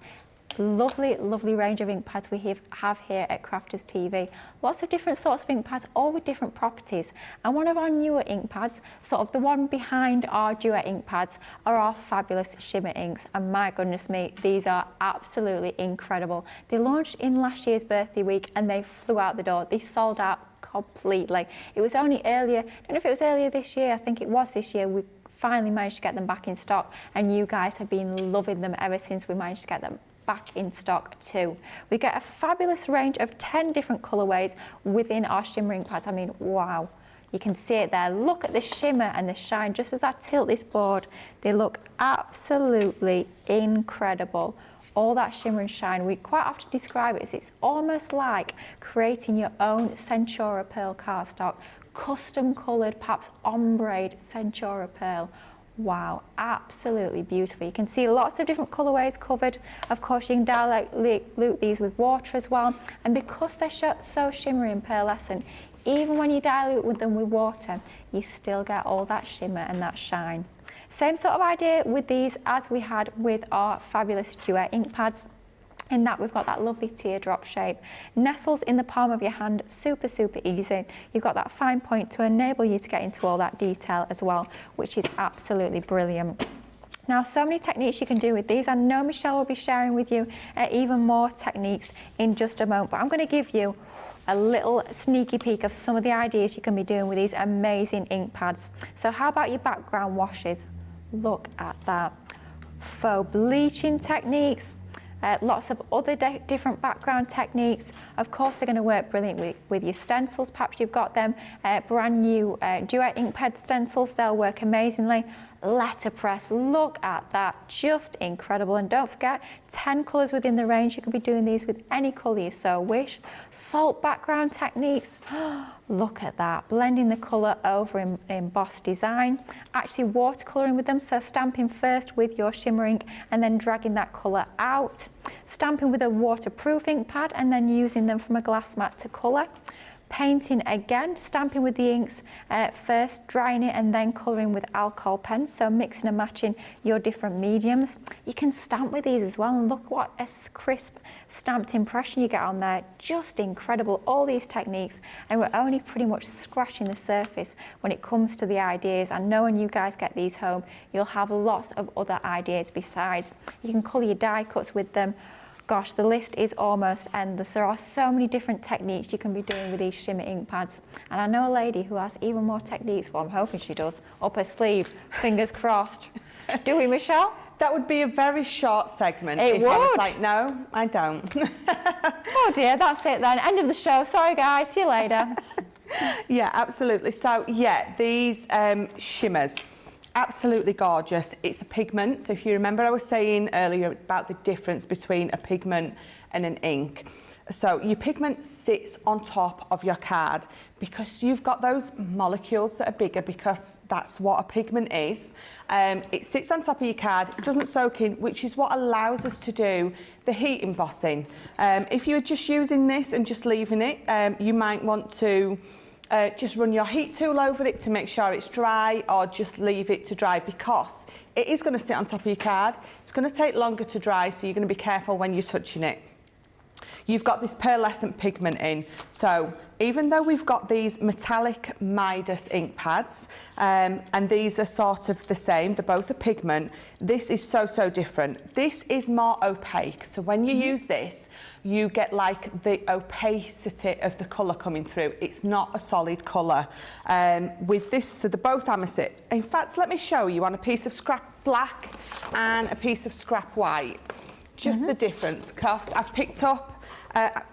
Lovely, lovely range of ink pads we have here at Crafters TV. Lots of different sorts of ink pads, all with different properties. And one of our newer ink pads, sort of the one behind our Duet ink pads, are our fabulous Shimmer inks. And my goodness me, these are absolutely incredible. They launched in last year's birthday week and they flew out the door. They sold out completely. It was only earlier, I don't know if it was earlier this year, I think it was this year, we finally managed to get them back in stock, and you guys have been loving them ever since we managed to get them back in stock too. We get a fabulous range of 10 different colorways within our Shimmer ink pads. I mean, wow, you can see it there. Look at the shimmer and the shine. Just as I tilt this board, they look absolutely incredible. All that shimmer and shine, we quite often describe it as it's almost like creating your own Centura pearl cardstock, custom colored, perhaps ombre Centura pearl. Wow, absolutely beautiful. You can see lots of different colorways covered. Of course, you can dilute these with water as well. And because they're so shimmery and pearlescent, even when you dilute with them with water, you still get all that shimmer and that shine. Same sort of idea with these as we had with our fabulous Duet ink pads. In that we've got that lovely teardrop shape, nestles in the palm of your hand, super, super easy. You've got that fine point to enable you to get into all that detail as well, which is absolutely brilliant. Now, so many techniques you can do with these. I know Michelle will be sharing with you even more techniques in just a moment, but I'm going to give you a little sneaky peek of some of the ideas you can be doing with these amazing ink pads. So how about your background washes? Look at that. Faux bleaching techniques. Lots of other different background techniques. Of course, they're going to work brilliantly with your stencils. Perhaps you've got them brand new Duet ink pad stencils. They'll work amazingly. Letterpress, look at that, just incredible. And don't forget, 10 colours within the range. You can be doing these with any colour you so wish. Salt background techniques, look at that, blending the colour over in embossed design. Actually watercolouring with them, so stamping first with your shimmer ink and then dragging that colour out. Stamping with a waterproof ink pad and then using them from a glass mat to colour. painting again, stamping with the inks first, drying it and then colouring with alcohol pens, so mixing and matching your different mediums. You can stamp with these as well, and look what a crisp stamped impression you get on there. Just incredible, all these techniques, and we're only pretty much scratching the surface when it comes to the ideas. I know when you guys get these home, you'll have lots of other ideas besides. You can colour your die cuts with them. Gosh, the list is almost endless. There are so many different techniques you can be doing with these Shimmer ink pads. And I know a lady who has even more techniques, well, I'm hoping she does, up her sleeve, fingers crossed. Do we, Michelle? That would be a very short segment. It if would. I was like, no, I don't. Oh dear, that's it then. End of the show. Sorry guys, see you later. Yeah, absolutely. So yeah, these shimmers, absolutely gorgeous. It's a pigment. So if you remember, I was saying earlier about the difference between a pigment and an ink. So your pigment sits on top of your card because you've got those molecules that are bigger, because that's what a pigment is. It sits on top of your card, it doesn't soak in, which is what allows us to do the heat embossing. If you're just using this and just leaving it, you might want to just run your heat tool over it to make sure it's dry, or just leave it to dry, because it is going to sit on top of your card. It's going to take longer to dry, so you're going to be careful when you're touching it. You've got this pearlescent pigment in, so even though we've got these metallic Midas ink pads, and these are sort of the same, they're both a pigment, this is so different. This is more opaque, so when you use this, you get like the opacity of the colour coming through. It's not a solid colour. With this, so they're both amethyst. In fact, let me show you on a piece of scrap black and a piece of scrap white, just the difference, because I've picked up,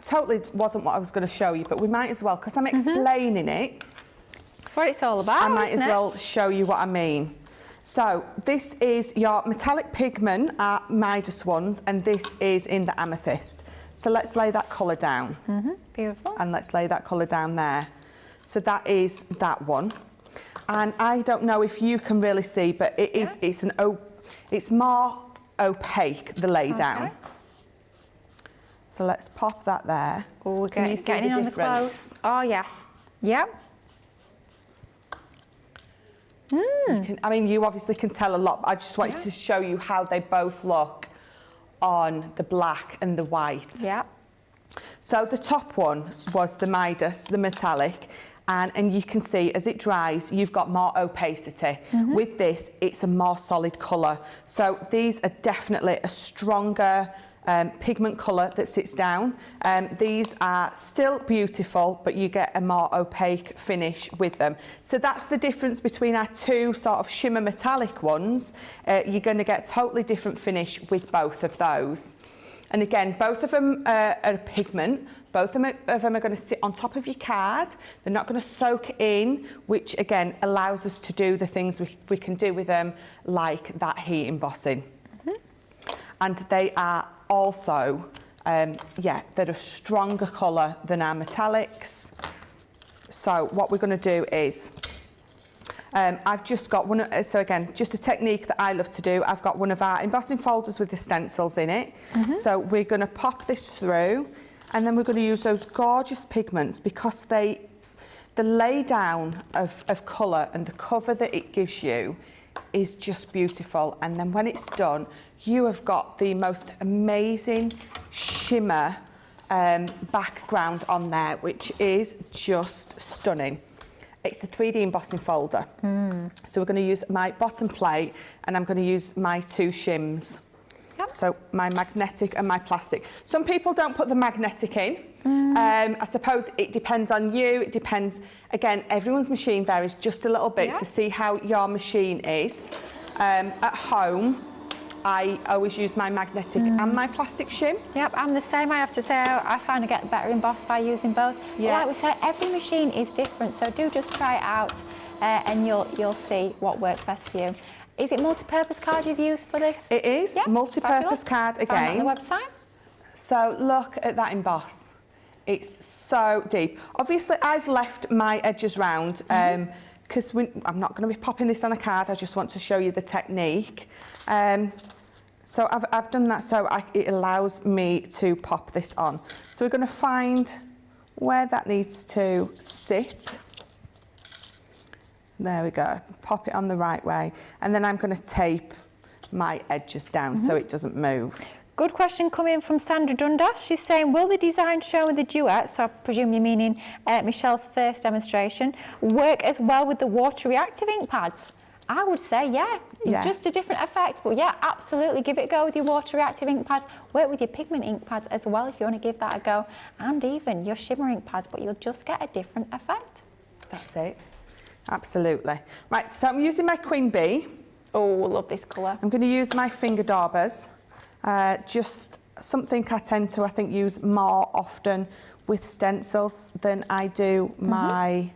totally wasn't what I was going to show you, but we might as well, because I'm explaining it. That's what it's all about, I might as isn't it? well show you what I mean. So this is your metallic pigment, Midas ones, and this is in the amethyst. So let's lay that colour down. Beautiful. And let's lay that colour down there. So that is that one. And I don't know if you can really see, but it is, it's more opaque, the lay down. So let's pop that there. Oh, we're Can you see getting the in on the difference? close. Oh, yes. Yep. I mean, you obviously can tell a lot, but I just wanted to show you how they both look on the black and the white. Yep. So the top one was the Midas, the metallic, and you can see as it dries, you've got more opacity. With this, it's a more solid colour. So these are definitely a stronger pigment colour that sits down. These are still beautiful, but you get a more opaque finish with them. So that's the difference between our two sort of shimmer metallic ones. You're going to get a totally different finish with both of those. And again, both of them are a pigment. Both of them are going to sit on top of your card. They're not going to soak in, which again allows us to do the things we can do with them, like that heat embossing. And they are also, they're a stronger colour than our metallics. So what we're going to do is, I've just got one, so again, just a technique that I love to do. I've got one of our embossing folders with the stencils in it. So we're going to pop this through, and then we're going to use those gorgeous pigments, because the lay down of colour and the cover that it gives you is just beautiful. And then when it's done, you have got the most amazing shimmer background on there, which is just stunning. It's a 3D embossing folder. So we're going to use my bottom plate, and I'm going to use my two shims. So my magnetic and my plastic. Some people don't put the magnetic in. I suppose it depends on you. It depends, again, everyone's machine varies just a little bit, so see how your machine is. At home, I always use my magnetic and my plastic shim. Yep, I'm the same. I have to say, I find I get better embossed by using both. Yeah. Like we said, every machine is different, so do just try it out, and you'll see what works best for you. Is it multi-purpose card you've used for this? It is, multi-purpose card again. On the website? So look at that emboss. It's so deep. Obviously, I've left my edges round, because I'm not going to be popping this on a card. I just want to show you the technique. So I've done that, so it allows me to pop this on. So we're going to find where that needs to sit. There we go. Pop it on the right way. And then I'm going to tape my edges down so it doesn't move. Good question coming from Sandra Dundas. She's saying, will the design shown with the Duet, so I presume you're meaning Michelle's first demonstration, work as well with the water reactive ink pads? I would say, yeah, Yes. just a different effect, but yeah, absolutely give it a go with your water reactive ink pads. Work with your pigment ink pads as well if you want to give that a go, and even your shimmer ink pads, but you'll just get a different effect. That's it. Absolutely. Right, so I'm using my Queen Bee. Oh, I love this colour. I'm going to use my finger daubers. Just something I tend to, I think, use more often with stencils than I do my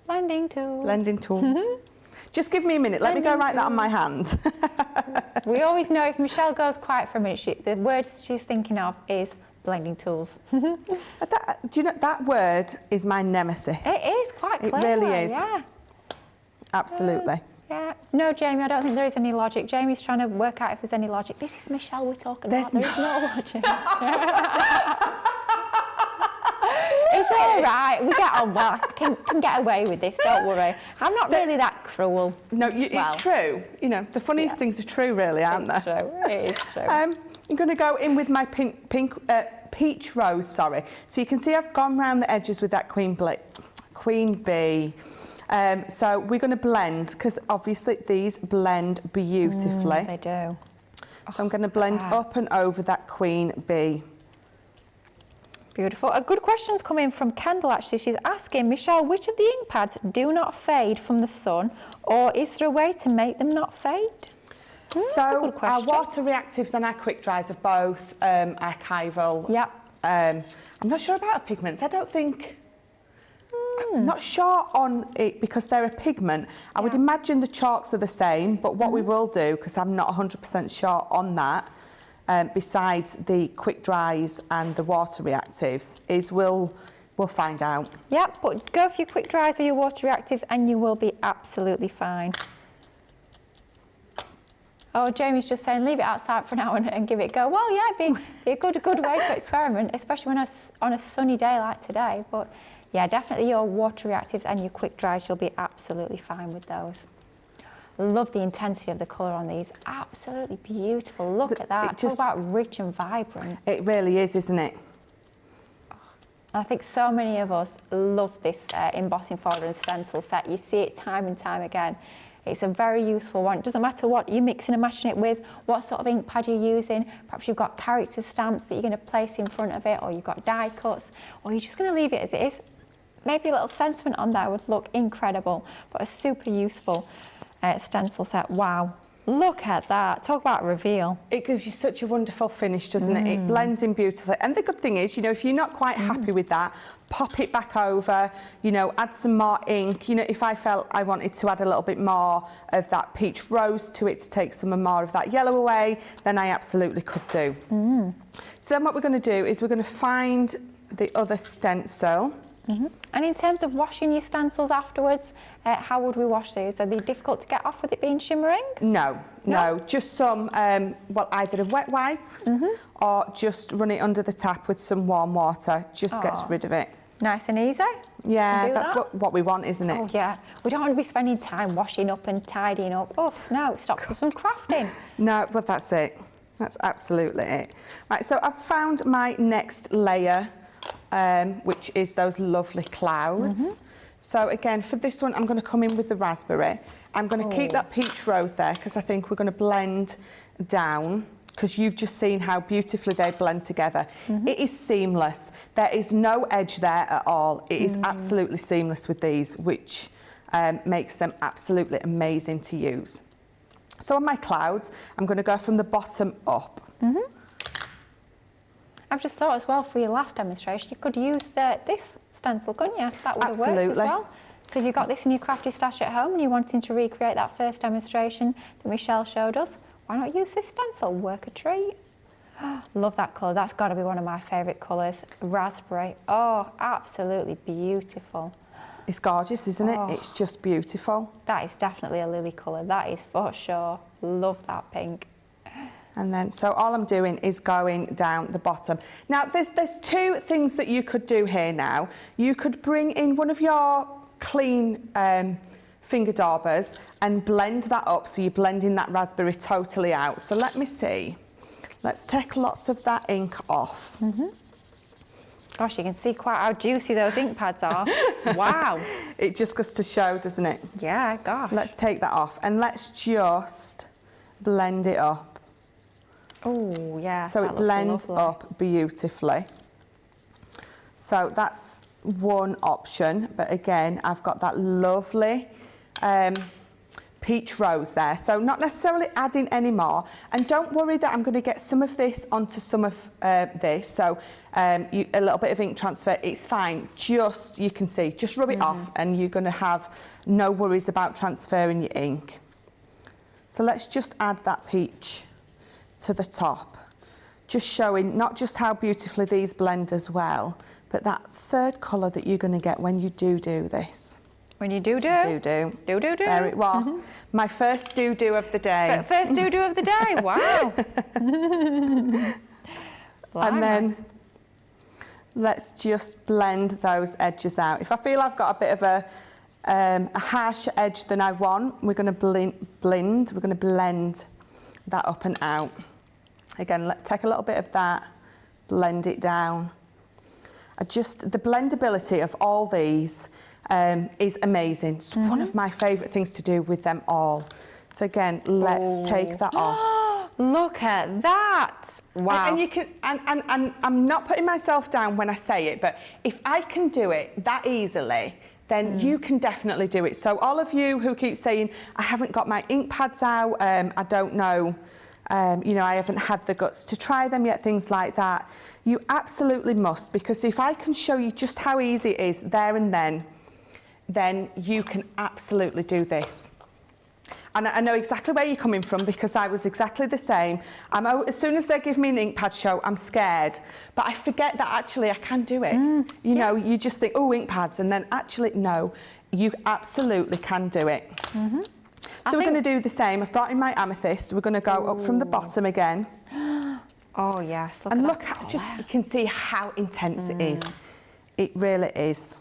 Blending tool. blending tools. Just give me a minute. Let me go Blending write that on my hand. We always know if Michelle goes quiet for a minute, the words she's thinking of is blending tools. Do you know, that word is my nemesis. It is quite It clever. really is. Yeah. Absolutely. Yeah. No, Jamie, I don't think there is any logic. Jamie's trying to work out if there's any logic. This is Michelle we're talking about. There is no logic. It's all right. We get on well. I can get away with this. Don't worry. I'm not really that cruel. No, Well, it's true. You know, the funniest things are true, really, aren't It's they? true. It is true. I'm going to go in with my peach rose, sorry. So you can see I've gone round the edges with that Queen Bee. So we're going to blend, because obviously these blend beautifully. They do. So I'm going to blend up and over that Queen Bee. Beautiful. A good question's come in from Kendall, actually. She's asking, Michelle, which of the ink pads do not fade from the sun, or is there a way to make them not fade? That's a So good our question. water reactives and our quick dries are both archival. Yep. I'm not sure about our pigments. I don't think... I'm not sure on it because they're a pigment. I would imagine the chalks are the same, but what we will do, because I'm not 100% sure on that, besides the quick dries and the water reactives, is we'll find out. Yep, but go for your quick dries or your water reactives and you will be absolutely fine. Oh, Jamie's just saying leave it outside for an hour and give it a go. Well, yeah, it'd be a good way to experiment, especially when on a sunny day like today. But yeah, definitely your water reactives and your quick dries, you'll be absolutely fine with those. Love the intensity of the colour on these. Absolutely beautiful. Look at that. Talk about rich and vibrant. It really is, isn't it? I think so many of us love this embossing folder and stencil set. You see it time and time again. It's a very useful one. It doesn't matter what you're mixing and matching it with, what sort of ink pad you're using. Perhaps you've got character stamps that you're going to place in front of it, or you've got die cuts, or you're just going to leave it as it is. Maybe a little sentiment on there would look incredible, but a super useful stencil set. Wow. Look at that. Talk about reveal. It gives you such a wonderful finish, doesn't it? It blends in beautifully. And the good thing is, you know, if you're not quite happy with that, pop it back over, you know, add some more ink. You know, if I felt I wanted to add a little bit more of that peach rose to it to take some more of that yellow away, then I absolutely could do. So then what we're going to do is we're going to find the other stencil. And in terms of washing your stencils afterwards, how would we wash these? Are they difficult to get off with it being shimmering? No, just some, well, either a wet wipe or just run it under the tap with some warm water. Just gets rid of it. Nice and easy. Yeah, that's what we want, isn't it? Oh yeah, we don't want to be spending time washing up and tidying up. Oh no, it stops us from crafting. No, but that's it. That's absolutely it. Right, so I've found my next layer, which is those lovely clouds. So again, for this one, I'm going to come in with the raspberry. I'm going to keep that peach rose there because I think we're going to blend down, because you've just seen how beautifully they blend together. It is seamless. There is no edge there at all. It is absolutely seamless with these, which makes them absolutely amazing to use. So on my clouds, I'm going to go from the bottom up. I've just thought as well, for your last demonstration, you could use this stencil, couldn't you? That would have worked as well. So if you've got this in your crafty stash at home and you're wanting to recreate that first demonstration that Michelle showed us, why not use this stencil? Work a treat. Love that colour. That's got to be one of my favourite colours. Raspberry. Oh, absolutely beautiful. It's gorgeous, isn't it? It's just beautiful. That is definitely a Lily colour. That is for sure. Love that pink. And then, so all I'm doing is going down the bottom. Now, there's two things that you could do here now. You could bring in one of your clean finger daubers and blend that up, so you're blending that raspberry totally out. So let me see. Let's take lots of that ink off. Gosh, you can see quite how juicy those ink pads are. Wow. It just goes to show, doesn't it? Yeah, gosh. Let's take that off and let's just blend it up. Oh, yeah. So it blends up beautifully. So that's one option, but again, I've got that lovely peach rose there. So not necessarily adding any more. And don't worry that I'm going to get some of this onto some of this. So a little bit of ink transfer, it's fine. Just, you can see, just rub it off and you're going to have no worries about transferring your ink. So let's just add that peach to the top, just showing not just how beautifully these blend as well, but that third colour that you're going to get when you do this. When you do. There it was. My first do of the day. First do of the day, wow. And then let's just blend those edges out. If I feel I've got a bit of a harsher edge than I want, we're going to blend that up and out. Again, take a little bit of that, blend it down. The blendability of all these is amazing. It's one of my favourite things to do with them all. So again, let's take that off. Look at that! Wow. And you can, and I'm not putting myself down when I say it, but if I can do it that easily, then you can definitely do it. So all of you who keep saying, I haven't got my ink pads out, I don't know, you know, I haven't had the guts to try them yet, things like that. You absolutely must, because if I can show you just how easy it is there and then you can absolutely do this. And I know exactly where you're coming from, because I was exactly the same. As soon as they give me an ink pad show, I'm scared. But I forget that actually I can do it. You know, you just think, oh, ink pads, and then actually, no, you absolutely can do it. So we're going to do the same. I've brought in my amethyst. We're going to go up from the bottom again. Oh, yes. And look, you can see how intense it is. It really is.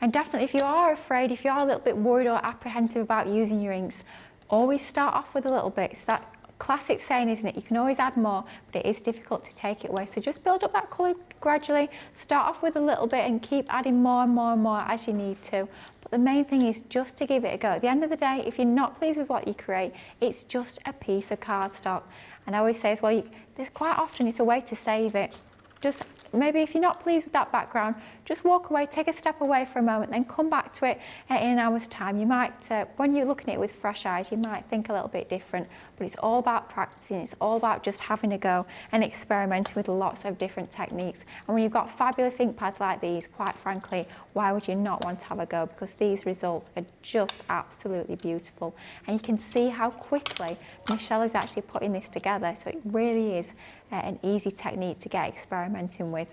And definitely, if you are afraid, if you are a little bit worried or apprehensive about using your inks, always start off with a little bit. It's that classic saying, isn't it? You can always add more, but it is difficult to take it away. So just build up that colour gradually. Start off with a little bit and keep adding more and more and more as you need to. But the main thing is just to give it a go. At the end of the day, if you're not pleased with what you create, it's just a piece of cardstock. And I always say as well, there's quite often it's a way to save it. Just maybe if you're not pleased with that background, just walk away, take a step away for a moment, then come back to it in an hour's time. You might, when you're looking at it with fresh eyes, you might think a little bit different, but it's all about practicing. It's all about just having a go and experimenting with lots of different techniques. And when you've got fabulous ink pads like these, quite frankly, why would you not want to have a go? Because these results are just absolutely beautiful. And you can see how quickly Michelle is actually putting this together. So it really is an easy technique to get experimenting with.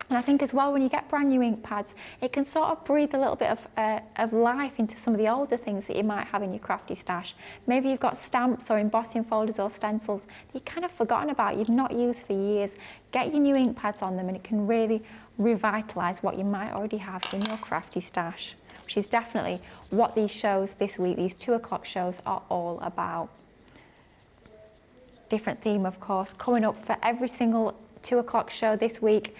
And I think as well, when you get brand new ink pads, it can sort of breathe a little bit of life into some of the older things that you might have in your crafty stash. Maybe you've got stamps or embossing folders or stencils that you've kind of forgotten about, you've not used for years. Get your new ink pads on them and it can really revitalise what you might already have in your crafty stash, which is definitely what these shows this week, these 2 o'clock shows, are all about. Different theme, of course, coming up for every single 2 o'clock show this week.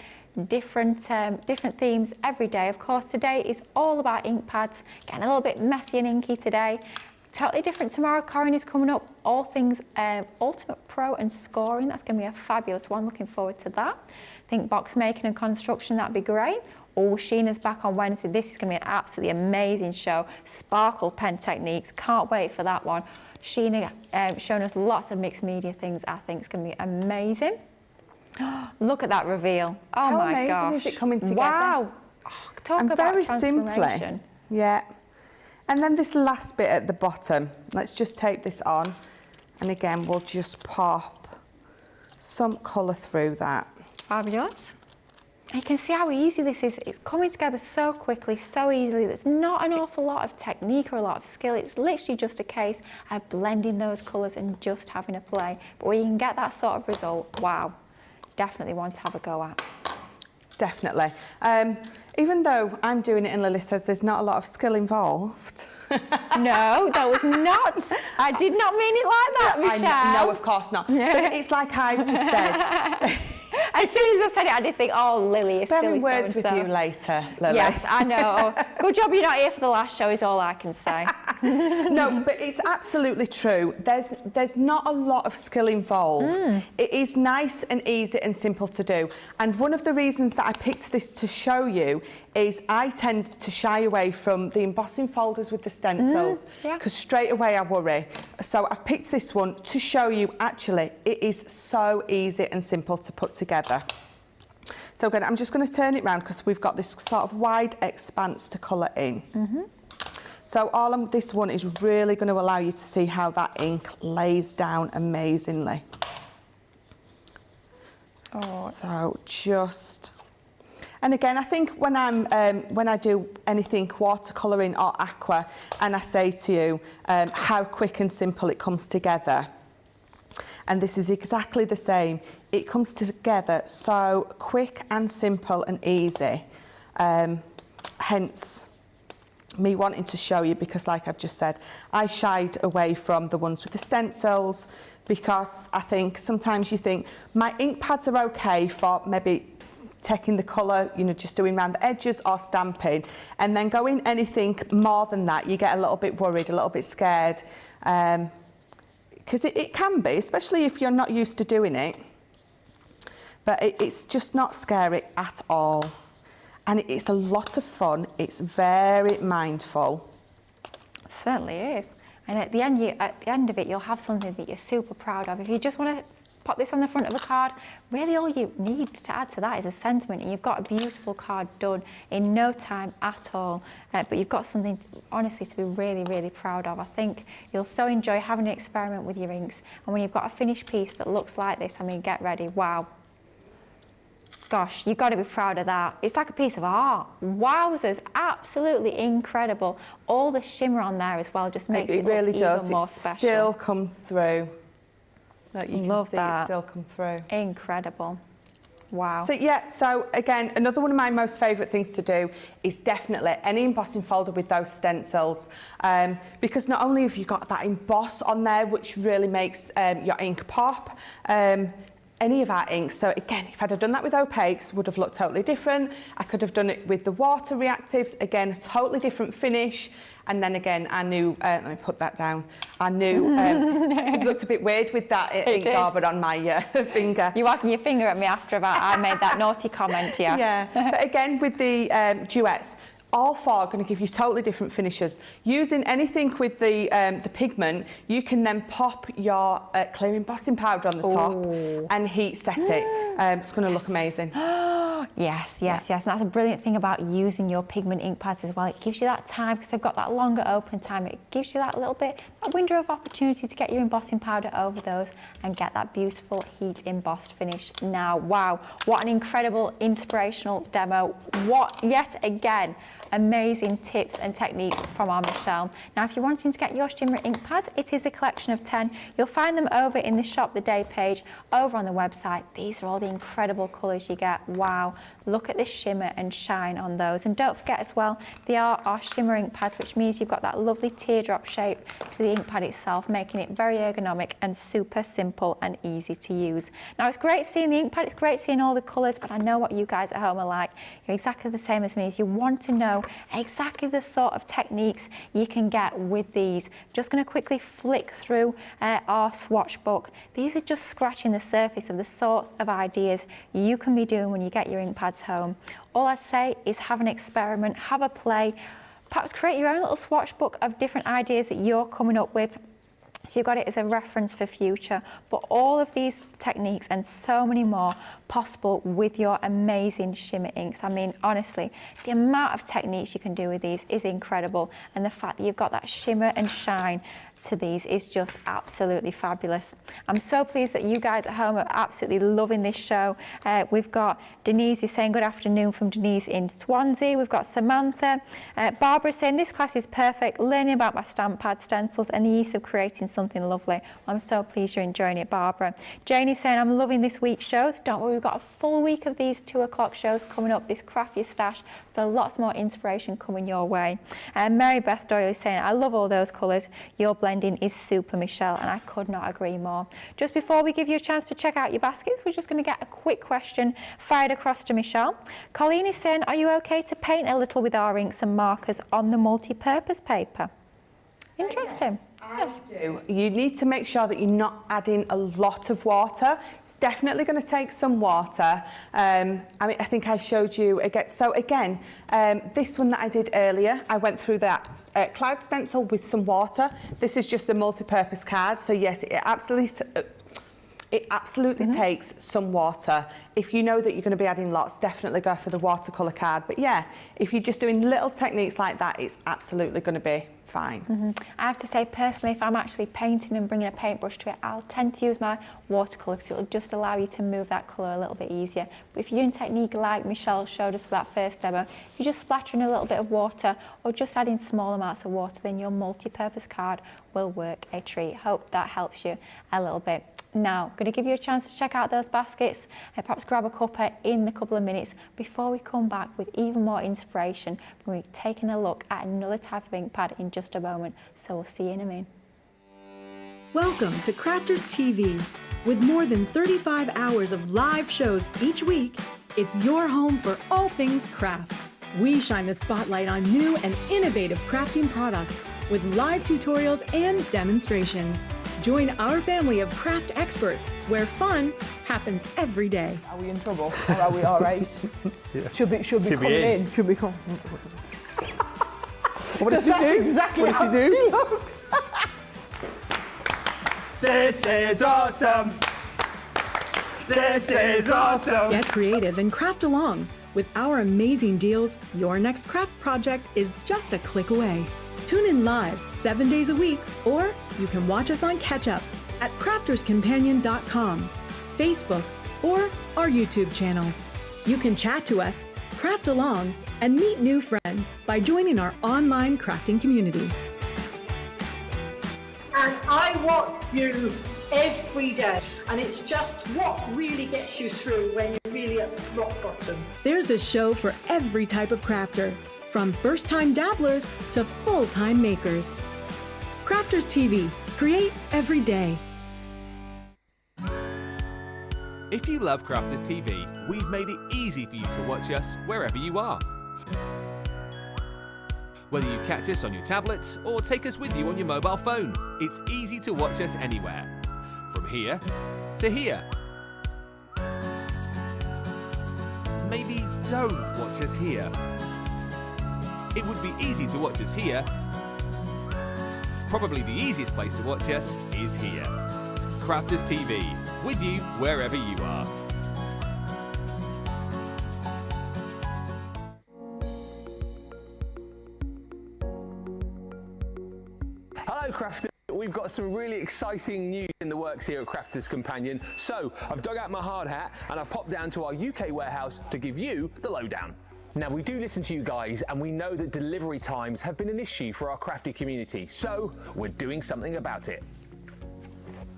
Different themes every day. Of course, today is all about ink pads, getting a little bit messy and inky today. Totally different tomorrow. Corinne is coming up, all things Ultimate Pro and scoring. That's going to be a fabulous one. Looking forward to that. I think box making and construction, that'd be great. Oh, Sheena's back on Wednesday. This is going to be an absolutely amazing show. Sparkle pen techniques. Can't wait for that one. Sheena showing us lots of mixed media things. I think it's going to be amazing. Look at that reveal. Oh my gosh. How amazing is it coming together? Wow. Oh, talk about very transformation. simply. Yeah. And then this last bit at the bottom, let's just take this on. And again, we'll just pop some colour through that. Fabulous. You can see how easy this is. It's coming together so quickly, so easily. There's not an awful lot of technique or a lot of skill. It's literally just a case of blending those colours and just having a play. But when you can get that sort of result, wow, definitely one to have a go at. Definitely. Even though I'm doing it and Lily says there's not a lot of skill involved. No, that was not. I did not mean it like that, Michelle. No, of course not. But it's like I've just said. As soon as I said it, I did think, oh, Lily is silly. Bearing words with you later, Lily. Yes, I know. Good job you're not here for the last show is all I can say. No, but it's absolutely true. There's not a lot of skill involved. It is nice and easy and simple to do. And one of the reasons that I picked this to show you is I tend to shy away from the embossing folders with the stencils because straight away I worry. So I've picked this one to show you actually it is so easy and simple to put together. So again, I'm just going to turn it round because we've got this sort of wide expanse to colour in. So this one is really going to allow you to see how that ink lays down amazingly. So just, and again, I think when I do anything watercolouring or aqua, and I say to you how quick and simple it comes together, and this is exactly the same. It comes together so quick and simple and easy. Hence me wanting to show you, because like I've just said, I shied away from the ones with the stencils because I think sometimes you think my ink pads are okay for maybe taking the colour, you know, just doing around the edges or stamping, and then going anything more than that, you get a little bit worried, a little bit scared, because it can be, especially if you're not used to doing it, but it's just not scary at all. And it's a lot of fun. It's very mindful. It certainly is. And at the end of it, you'll have something that you're super proud of. If you just want to pop this on the front of a card, really all you need to add to that is a sentiment, and you've got a beautiful card done in no time at all. But you've got something, honestly, to be really, really proud of. I think you'll so enjoy having an experiment with your inks. And when you've got a finished piece that looks like this, I mean, get ready. Wow. Gosh, you've got to be proud of that. It's like a piece of art. Wowzers, absolutely incredible. All the shimmer on there as well just makes it really look does. even more it special. Still comes through. Like you Love can see that. it still come through. Incredible. Wow. So yeah, so again, another one of my most favourite things to do is definitely any embossing folder with those stencils, because not only have you got that emboss on there, which really makes your ink pop, any of our inks. So again, if I'd have done that with Opaques, would have looked totally different. I could have done it with the water reactives, again, a totally different finish. And then again, I knew, let me put that down, I knew it looked a bit weird with that ink dauber on my finger. You're wiping your finger at me after I made that naughty comment, yes. Yeah, but again, with the duets, all four are going to give you totally different finishes. Using anything with the pigment, you can then pop your clear embossing powder on the top and heat set it. It's going to look amazing. Yes. And that's a brilliant thing about using your pigment ink pads as well. It gives you that time, because they've got that longer open time. It gives you that little bit, that window of opportunity to get your embossing powder over those and get that beautiful heat embossed finish. Now, wow, what an incredible inspirational demo. What, yet again, amazing tips and techniques from our Michelle. Now, if you're wanting to get your Shimmer ink pads, it is a collection of 10. You'll find them over in the Shop the Day page over on the website. These are all the incredible colours you get. Wow, look at the shimmer and shine on those. And don't forget as well, they are our Shimmer ink pads, which means you've got that lovely teardrop shape to the ink pad itself, making it very ergonomic and super simple and easy to use. Now, it's great seeing the ink pad, it's great seeing all the colours, but I know what you guys at home are like. You're exactly the same as me, as you want to know exactly the sort of techniques you can get with these. Just going to quickly flick through our swatch book. These are just scratching the surface of the sorts of ideas you can be doing when you get your ink pads home. All I say is have an experiment, have a play, perhaps create your own little swatch book of different ideas that you're coming up with. So you've got it as a reference for future, but all of these techniques and so many more possible with your amazing shimmer inks. I mean, honestly, the amount of techniques you can do with these is incredible, and the fact that you've got that shimmer and shine to these is just absolutely fabulous. I'm so pleased that you guys at home are absolutely loving this show. We've got Denise is saying good afternoon from Denise in Swansea. We've got Samantha. Barbara saying this class is perfect, learning about my stamp pad stencils and the ease of creating something lovely. I'm so pleased you're enjoying it, Barbara. Jane is saying I'm loving this week's shows. Don't worry, we've got a full week of these 2 o'clock shows coming up, this Craft Your Stash, so lots more inspiration coming your way. Mary Beth Doyle is saying I love all those colours. Your blending is super, Michelle, and I could not agree more. Just before we give you a chance to check out your baskets, we're just going to get a quick question fired across to Michelle. Colleen is saying, are you okay to paint a little with our inks and markers on the multi-purpose paper? Interesting. Yes, I do. You need to make sure that you're not adding a lot of water. It's definitely going to take some water. I mean, I think I showed you again. So again, this one that I did earlier, I went through that cloud stencil with some water. This is just a multi-purpose card. So yes, it absolutely takes some water. If you know that you're going to be adding lots, definitely go for the watercolour card. But yeah, if you're just doing little techniques like that, it's absolutely going to be fine. I have to say, personally, if I'm actually painting and bringing a paintbrush to it, I'll tend to use my watercolour because it'll just allow you to move that colour a little bit easier. But if you're doing technique like Michelle showed us for that first demo, if you're just splattering a little bit of water or just adding small amounts of water, then your multi-purpose card will work a treat. Hope that helps you a little bit. Now, going to give you a chance to check out those baskets and perhaps grab a cuppa in a couple of minutes before we come back with even more inspiration. We're taking a look at another type of ink pad in just a moment, so we'll see you in a minute. Welcome to Crafters TV. With more than 35 hours of live shows each week, it's your home for all things craft. We shine the spotlight on new and innovative crafting products with live tutorials and demonstrations. Join our family of craft experts where fun happens every day. Are we in trouble or are we all right? Should be coming in. Should be coming. What does she do? Exactly how he looks. This is awesome. This is awesome. Get creative and craft along. With our amazing deals, your next craft project is just a click away. Tune in live 7 days a week, or you can watch us on Catch Up at crafterscompanion.com, Facebook, or our YouTube channels. You can chat to us, craft along, and meet new friends by joining our online crafting community. And I watch you every day, and it's just what really gets you through when you're really at rock bottom. There's a show for every type of crafter, from first-time dabblers to full-time makers. Crafters TV, create every day. If you love Crafters TV, we've made it easy for you to watch us wherever you are. Whether you catch us on your tablets or take us with you on your mobile phone, it's easy to watch us anywhere. From here to here. Maybe don't watch us here. It would be easy to watch us here. Probably the easiest place to watch us is here. Crafters TV, with you wherever you are. Hello Crafters, we've got some really exciting news in the works here at Crafters Companion. So I've dug out my hard hat and I've popped down to our UK warehouse to give you the lowdown. Now we do listen to you guys and we know that delivery times have been an issue for our crafty community, so we're doing something about it.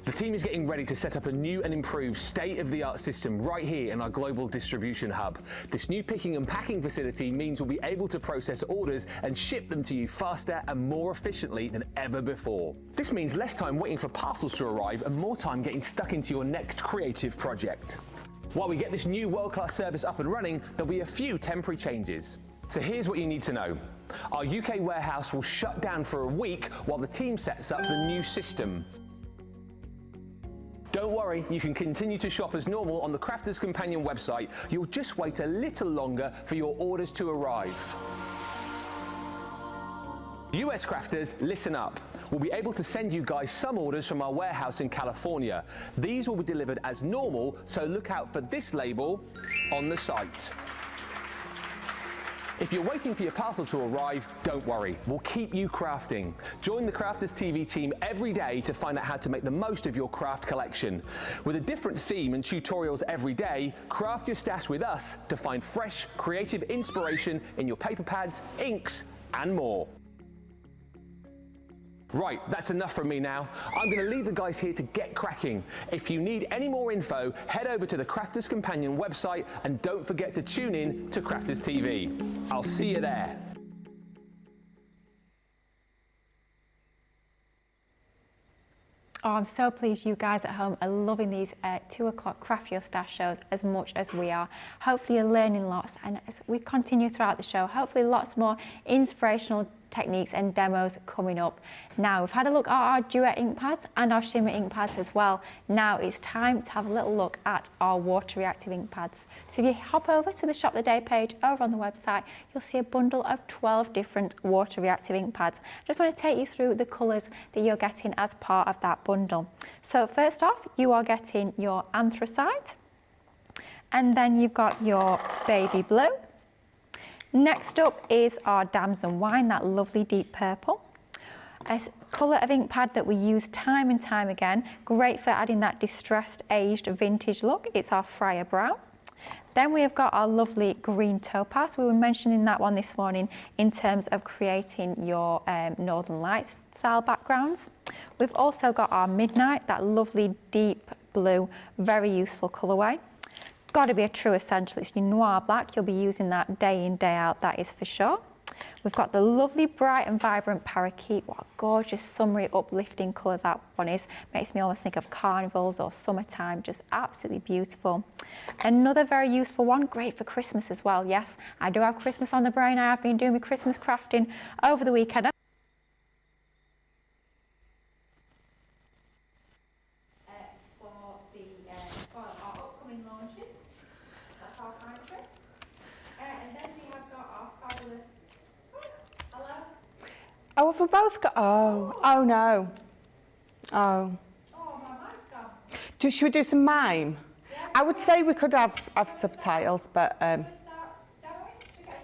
The team is getting ready to set up a new and improved state-of-the-art system right here in our global distribution hub. This new picking and packing facility means we'll be able to process orders and ship them to you faster and more efficiently than ever before. This means less time waiting for parcels to arrive and more time getting stuck into your next creative project. While we get this new world-class service up and running, there'll be a few temporary changes. So here's what you need to know. Our UK warehouse will shut down for a week while the team sets up the new system. Don't worry, you can continue to shop as normal on the Crafters Companion website. You'll just wait a little longer for your orders to arrive. US crafters, listen up. We'll be able to send you guys some orders from our warehouse in California. These will be delivered as normal, so look out for this label on the site. If you're waiting for your parcel to arrive, don't worry, we'll keep you crafting. Join the Crafters TV team every day to find out how to make the most of your craft collection. With a different theme and tutorials every day, craft your stash with us to find fresh, creative inspiration in your paper pads, inks, and more. Right, that's enough from me now. I'm going to leave the guys here to get cracking. If you need any more info, head over to the Crafters Companion website and don't forget to tune in to Crafters TV. I'll see you there. Oh, I'm so pleased you guys at home are loving these 2 o'clock Craft Your Stash shows as much as we are. Hopefully you're learning lots, and as we continue throughout the show, hopefully lots more inspirational techniques and demos coming up. Now, we've had a look at our Duet ink pads and our Shimmer ink pads as well. Now it's time to have a little look at our water reactive ink pads. So if you hop over to the Shop the Day page over on the website, you'll see a bundle of 12 different water reactive ink pads. I just want to take you through the colours that you're getting as part of that bundle. So first off, you are getting your anthracite, and then you've got your baby blue. Next up is our Damson Wine, that lovely deep purple. A colour of ink pad that we use time and time again, great for adding that distressed, aged, vintage look. It's our Friar Brown. Then we have got our lovely green topaz. We were mentioning that one this morning in terms of creating your Northern Lights style backgrounds. We've also got our Midnight, that lovely deep blue, very useful colourway. Got to be a true essential. It's your noir black. You'll be using that day in, day out, that is for sure. We've got the lovely bright and vibrant parakeet. What a gorgeous summery uplifting colour that one is. Makes me almost think of carnivals or summertime, just absolutely beautiful. Another very useful one, great for Christmas as well. Yes, I do have Christmas on the brain. I have been doing my Christmas crafting over the weekend. For our upcoming launches. That's our country. And then we have got our fabulous... hello? Oh, have we both got... Oh no. Oh. Oh, my mic's gone. Should we do some mime? Yeah, I would say we could have subtitles, but...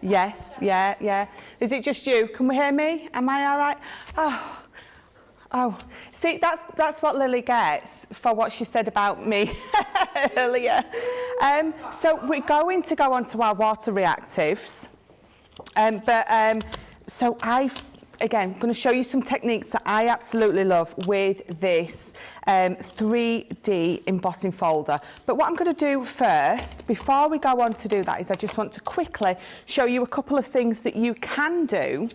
Yes, yeah. Is it just you? Can we hear me? Am I all right? Oh, see, that's what Lily gets for what she said about me earlier. So we're going to go on to our water reactives. So again, going to show you some techniques that I absolutely love with this 3D embossing folder. But what I'm going to do first, before we go on to do that, is I just want to quickly show you a couple of things that you can do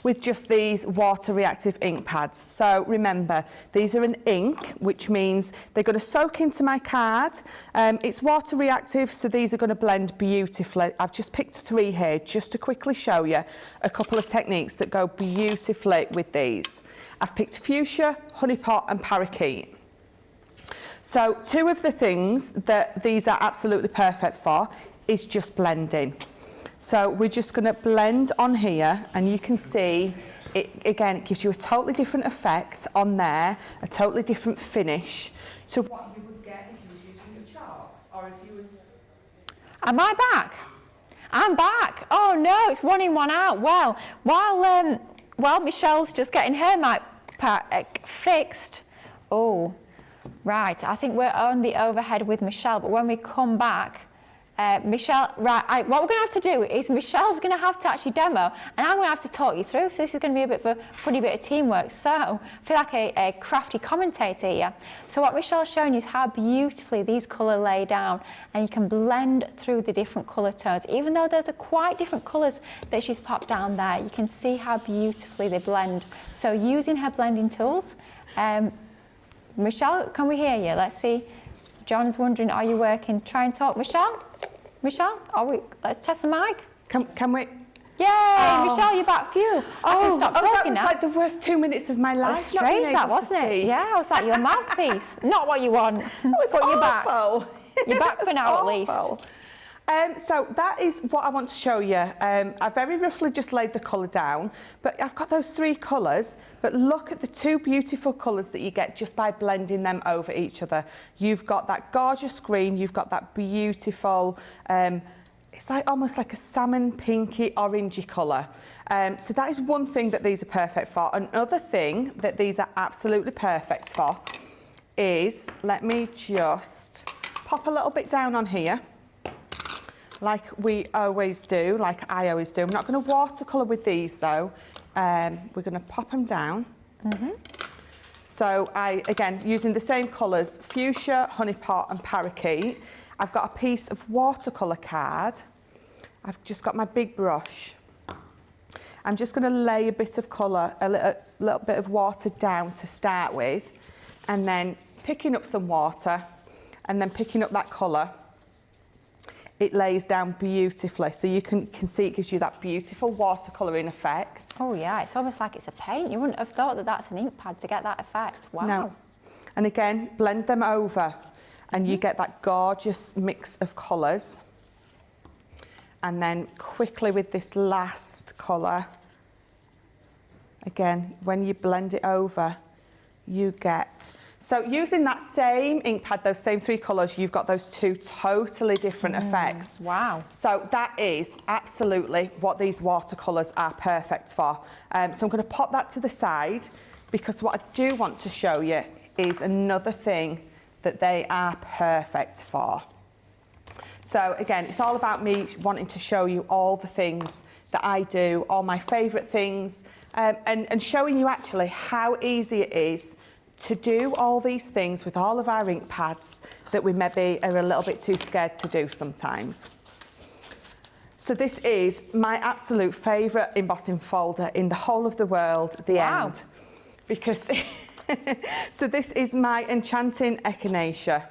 with just these water reactive ink pads. So remember, these are an ink, which means they're going to soak into my card. It's water reactive, so these are going to blend beautifully. I've just picked 3 here just to quickly show you a couple of techniques that go beautifully with these. I've picked fuchsia, honeypot and parakeet. So 2 of the things that these are absolutely perfect for is just blending. So we're just going to blend on here, and you can see it again. It gives you a totally different effect on there, a totally different finish to what you would get if you was using your chalks, or if you was. Am I back? I'm back. Oh no, it's 1 in, 1 out. Well, while Michelle's just getting her mic fixed. Oh, right. I think we're on the overhead with Michelle, but when we come back. Michelle, right, what we're going to have to do is Michelle's going to have to actually demo, and I'm going to have to talk you through, so this is going to be a bit of a funny bit of teamwork. So I feel like a crafty commentator here. So what Michelle's showing you is how beautifully these colours lay down, and you can blend through the different colour tones. Even though those are quite different colours that she's popped down there, you can see how beautifully they blend. So using her blending tools, Michelle, can we hear you? Let's see. John's wondering, are you working? Try and talk, Michelle. Michelle, let's test the mic. Can we? Yay, Michelle, you're back. Phew. I can stop talking now. That was like the worst 2 minutes of my life. That's strange, that wasn't it? Yeah, I was like your mouthpiece. Not what you want. But you're back. You're back for now, at least. So that is what I want to show you. I very roughly just laid the colour down, but I've got those 3 colours, but look at the 2 beautiful colours that you get just by blending them over each other. You've got that gorgeous green, you've got that beautiful it's like almost like a salmon pinky orangey colour. So that is one thing that these are perfect for. Another thing that these are absolutely perfect for is, let me just pop a little bit down on here, like we always do, like I always do. I'm not going to watercolour with these though. We're going to pop them down. So again, using the same colours, fuchsia, honeypot and parakeet. I've got a piece of watercolour card. I've just got my big brush. I'm just going to lay a bit of colour, a little bit of water down to start with, and then picking up some water and then picking up that colour. It lays down beautifully, so you can see it gives you that beautiful watercolouring effect. Oh yeah, it's almost like it's a paint. You wouldn't have thought that that's an ink pad to get that effect. Wow. No. And again, blend them over and you get that gorgeous mix of colours. And then quickly with this last colour, again, when you blend it over, you get... So using that same ink pad, those same three colours, you've got those two totally different effects. Wow. So that is absolutely what these watercolours are perfect for. So I'm going to pop that to the side, because what I do want to show you is another thing that they are perfect for. So again, it's all about me wanting to show you all the things that I do, all my favourite things, and showing you actually how easy it is to do all these things with all of our ink pads that we maybe are a little bit too scared to do sometimes. So this is my absolute favourite embossing folder in the whole of the world, the end. Because, so this is my Enchanting Echinacea.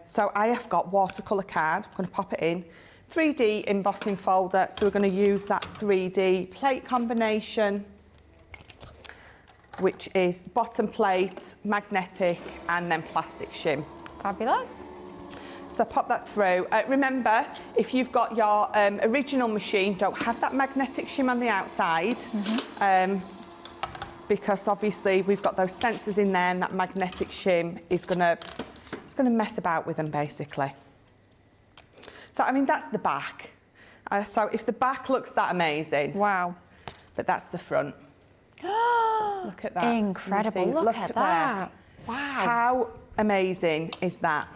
So I have got watercolour card, I'm going to pop it in, 3D embossing folder, so we're going to use that 3D plate combination, which is bottom plate, magnetic, and then plastic shim. Fabulous. So pop that through. Remember, if you've got your original machine, don't have that magnetic shim on the outside, because obviously we've got those sensors in there, and that magnetic shim is going to mess about with them basically. So I mean, that's the back. So if the back looks that amazing, wow, but that's the front. Look at that. Incredible. Look at that. Wow. How amazing is that?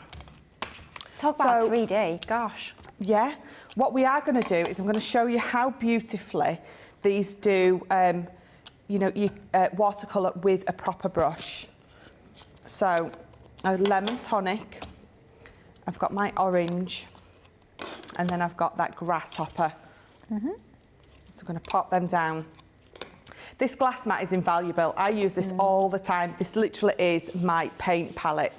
Talk about 3D, gosh. Yeah. What we are going to do is I'm going to show you how beautifully these do, you know, watercolour with a proper brush. So a lemon tonic, I've got my orange, and then I've got that grasshopper. So I'm going to pop them down. This glass mat is invaluable. I use this all the time. This literally is my paint palette.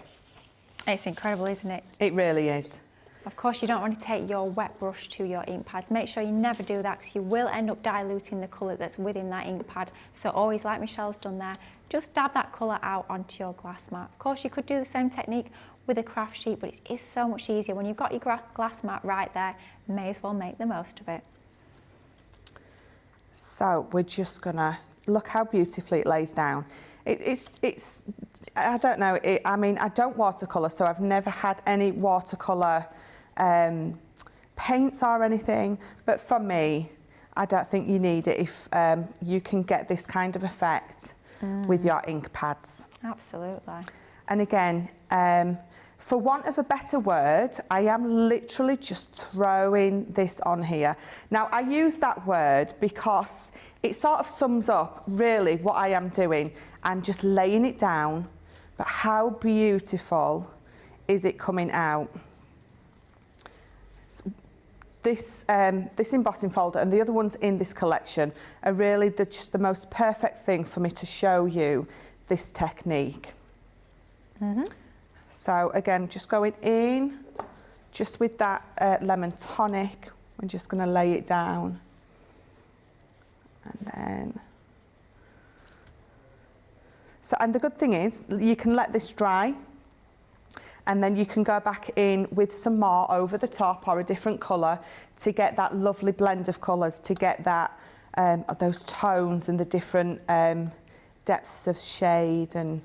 It's incredible, isn't it? It really is. Of course, you don't want to take your wet brush to your ink pads. Make sure you never do that, because you will end up diluting the colour that's within that ink pad. So always, like Michelle's done there, just dab that colour out onto your glass mat. Of course, you could do the same technique with a craft sheet, but it is so much easier. When you've got your glass mat right there, may as well make the most of it. So we're just gonna look how beautifully it lays down. It's I don't know, I mean, I don't watercolour, so I've never had any watercolour paints or anything, but for me, I don't think you need it if you can get this kind of effect with your ink pads. Absolutely. And again, for want of a better word, I am literally just throwing this on here. Now, I use that word because it sort of sums up really what I am doing. I'm just laying it down, but how beautiful is it coming out? This embossing folder and the other ones in this collection are really just the most perfect thing for me to show you this technique. So again, just going in, just with that lemon tonic, we're just going to lay it down. And then, and the good thing is, you can let this dry, and then you can go back in with some more over the top or a different colour to get that lovely blend of colours, to get that those tones and the different depths of shade. And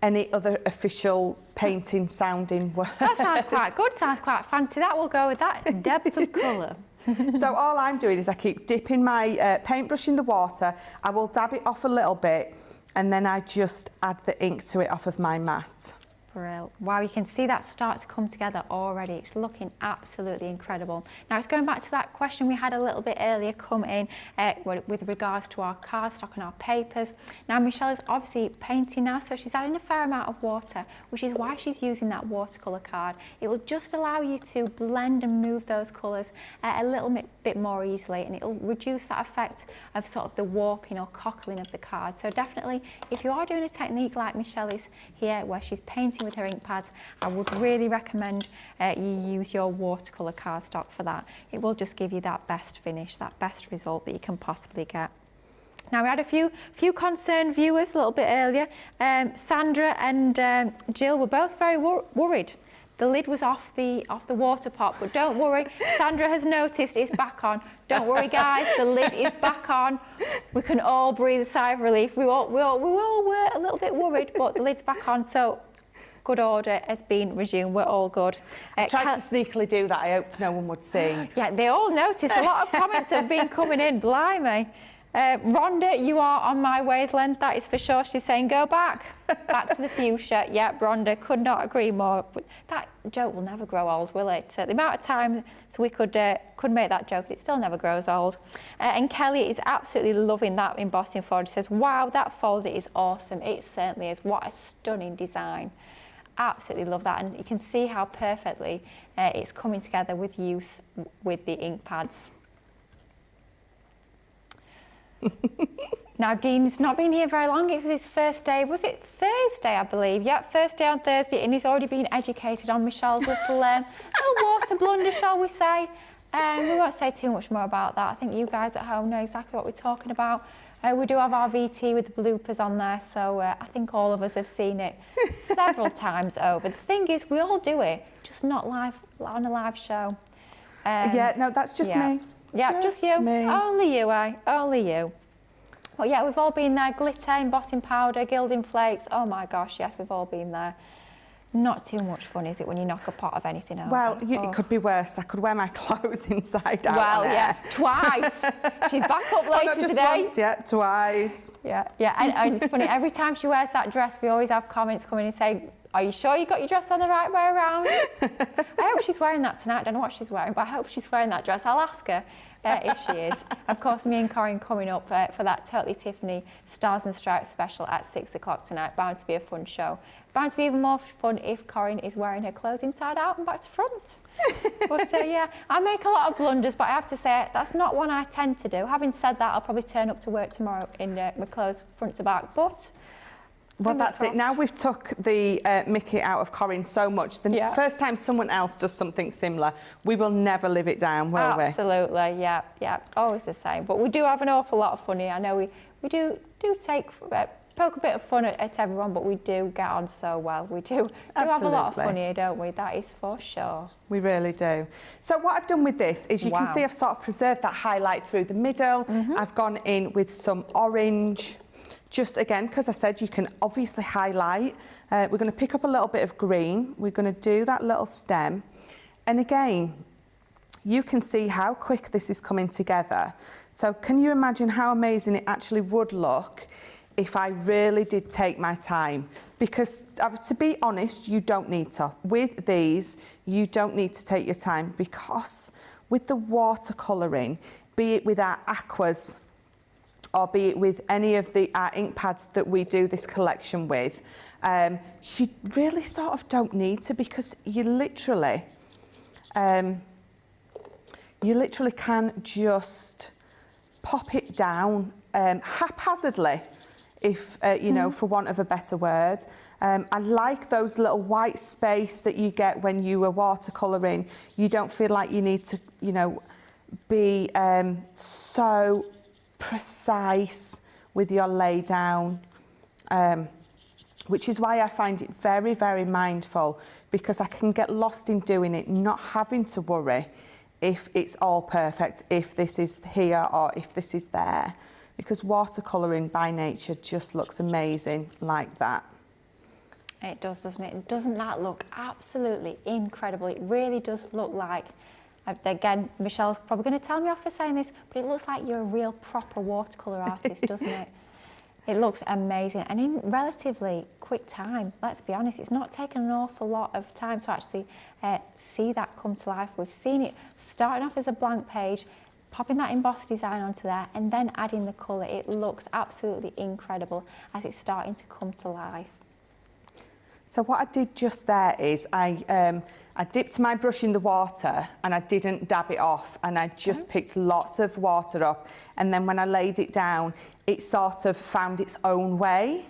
any other official painting sounding word. That sounds quite good, sounds quite fancy. That will go with that depth of colour. So all I'm doing is I keep dipping my paintbrush in the water. I will dab it off a little bit, and then I just add the ink to it off of my mat. Brilliant. Wow, you can see that start to come together already. It's looking absolutely incredible. Now, it's going back to that question we had a little bit earlier come in with regards to our cardstock and our papers. Now, Michelle is obviously painting now, so she's adding a fair amount of water, which is why she's using that watercolour card. It will just allow you to blend and move those colours a little bit more easily, and it'll reduce that effect of sort of the warping or cockling of the card. So definitely, if you are doing a technique like Michelle is here, where she's painting with her ink pads, I would really recommend you use your watercolour cardstock for that. It will just give you that best finish, that best result that you can possibly get. Now, we had a few concerned viewers a little bit earlier. Sandra and Jill were both very worried. The lid was off the water pot, but don't worry, Sandra has noticed it's back on. Don't worry, guys, the lid is back on. We can all breathe a sigh of relief. We all were a little bit worried, but the lid's back on, so good order has been resumed. We're all good. I tried to sneakily do that. I hoped no one would see. Yeah, they all noticed. A lot of comments have been coming in. Blimey. Rhonda, you are on my wavelength, that is for sure. She's saying, go back to the fuchsia. Yeah, Rhonda, could not agree more. That joke will never grow old, will it? The amount of time we could make that joke, it still never grows old. And Kelly is absolutely loving that embossing folder. She says, wow, that folder is awesome. It certainly is. What a stunning design. Absolutely love that, and you can see how perfectly it's coming together with use with the ink pads. Now, Dean's not been here very long. It was his first day. Was it Thursday, I believe? Yeah, first day on Thursday, and he's already been educated on Michelle's little water blunder, shall we say. We won't say too much more about that. I think you guys at home know exactly what we're talking about. We do have our VT with the bloopers on there, so I think all of us have seen it several times over. The thing is, we all do it, just not live on a live show. Yeah, no, that's just me. Yeah, just you. Me. Only you, only you. Well, yeah, we've all been there. Glitter, embossing powder, gilding flakes. Oh my gosh, yes, we've all been there. Not too much fun, is it, when you knock a pot of anything over? Well, it could be worse. I could wear my clothes inside out. Well, yeah, twice. She's back up later not just today. Once, yeah, twice. Yeah, and it's funny, every time she wears that dress, we always have comments coming and say, are you sure you got your dress on the right way around? I hope she's wearing that tonight. I don't know what she's wearing, but I hope she's wearing that dress. I'll ask her if she is. Of course, me and Corinne coming up for that Totally Tiffany Stars and Stripes special at 6 o'clock tonight. Bound to be a fun show. Bound to be even more fun if Corinne is wearing her clothes inside out and back to front. But yeah, I make a lot of blunders, but I have to say that's not one I tend to do. Having said that, I'll probably turn up to work tomorrow in my clothes front to back, but well, that's it. Now we've took the Mickey out of Corinne so much. The first time someone else does something similar, we will never live it down, will we? Absolutely, yeah, it's always the same. But we do have an awful lot of fun here. I know we do poke a bit of fun at everyone, but we do get on so well. We do have a lot of fun here, don't we? That is for sure. We really do. So what I've done with this is you can see I've sort of preserved that highlight through the middle. I've gone in with some orange. Just again, because I said you can obviously highlight. We're going to pick up a little bit of green. We're going to do that little stem. And again, you can see how quick this is coming together. So can you imagine how amazing it actually would look if I really did take my time? Because to be honest, you don't need to. With these, you don't need to take your time, because with the watercolouring, be it with our aquas, or be it with any of our ink pads that we do this collection with, you really sort of don't need to, because you literally can just pop it down haphazardly, if you know, for want of a better word. I like those little white space that you get when you are watercolouring. You don't feel like you need to, you know, be so precise with your lay down, which is why I find it very, very mindful, because I can get lost in doing it, not having to worry if it's all perfect, if this is here or if this is there, because watercolouring by nature just looks amazing like that. It does, doesn't it? Doesn't that look absolutely incredible? It really does look like, again, Michelle's probably going to tell me off for saying this, but it looks like you're a real proper watercolour artist, doesn't it? It looks amazing and in relatively quick time. Let's be honest, it's not taken an awful lot of time to actually see that come to life. We've seen it starting off as a blank page, popping that embossed design onto there and then adding the colour. It looks absolutely incredible as it's starting to come to life. So what I did just there is I dipped my brush in the water and I didn't dab it off, and I just picked lots of water up, and then when I laid it down it sort of found its own way,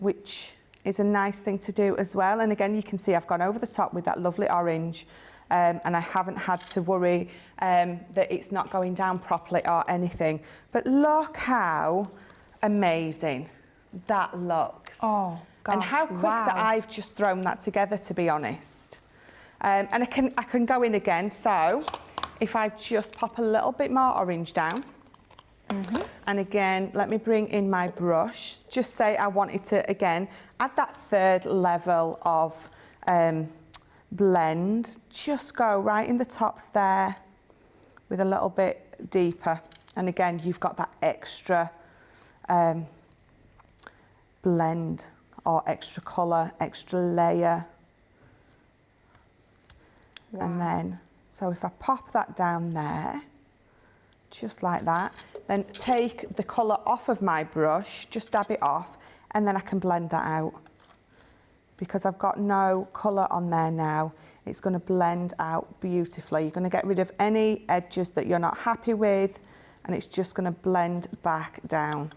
which is a nice thing to do as well. And again, you can see I've gone over the top with that lovely orange, and I haven't had to worry that it's not going down properly or anything. But look how amazing that looks. Oh, gosh, and how quick that I've just thrown that together, to be honest. And I can go in again. So if I just pop a little bit more orange down, and again, let me bring in my brush. Just say I wanted to, again, add that third level of blend. Just go right in the tops there with a little bit deeper. And again, you've got that extra blend or extra colour, extra layer. Wow. And then, so if I pop that down there, just like that, then take the colour off of my brush, just dab it off, and then I can blend that out. Because I've got no colour on there now, it's going to blend out beautifully. You're going to get rid of any edges that you're not happy with, and it's just going to blend back down.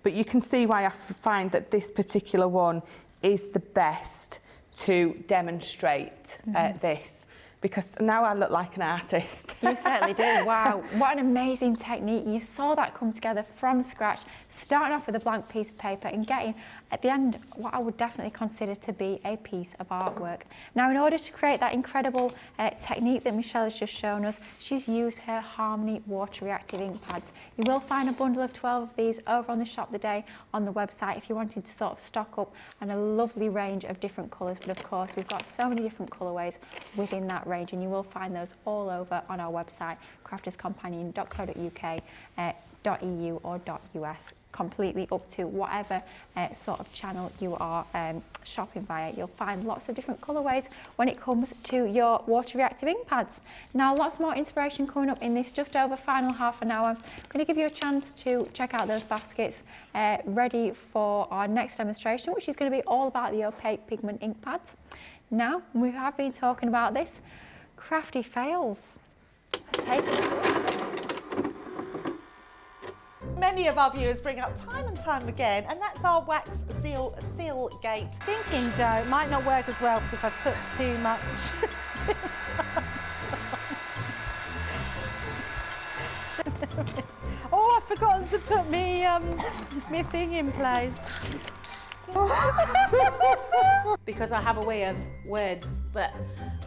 But you can see why I find that this particular one is the best to demonstrate this, because now I look like an artist. You certainly do. Wow, what an amazing technique. You saw that come together from scratch, starting off with a blank piece of paper and getting, at the end, what I would definitely consider to be a piece of artwork. Now, in order to create that incredible technique that Michelle has just shown us, she's used her Harmony water reactive ink pads. You will find a bundle of 12 of these over on the shop the day on the website if you wanted to sort of stock up on a lovely range of different colours. But of course, we've got so many different colourways within that range, and you will find those all over on our website, crafterscompanion.co.uk, .eu or .us, completely up to whatever sort of channel you are shopping via. You'll find lots of different colourways when it comes to your water reactive ink pads. Now, lots more inspiration coming up in this just over final half an hour. I'm going to give you a chance to check out those baskets ready for our next demonstration, which is going to be all about the Opaque pigment ink pads. Now, we have been talking about this, crafty fails. Take it. Many of our viewers bring up time and time again, and that's our wax seal gate. Thinking dough might not work as well because I've put too much. Oh, I've forgotten to put me thing in place. Because I have a way of words that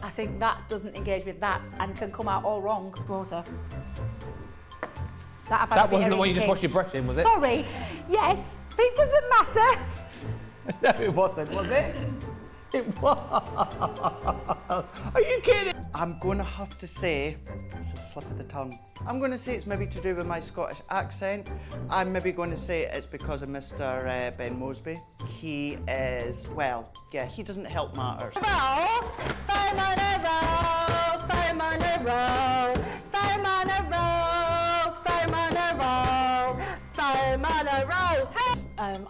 I think that doesn't engage with that and can come out all wrong. Water. That wasn't the one you just washed your brush in, was it? Sorry, yes, but it doesn't matter. No, it wasn't, was it? It was. Are you kidding? I'm going to have to say, it's a slip of the tongue. I'm going to say it's maybe to do with my Scottish accent. I'm maybe going to say it's because of Mr. Ben Mosby. He is, well, yeah, he doesn't help matters.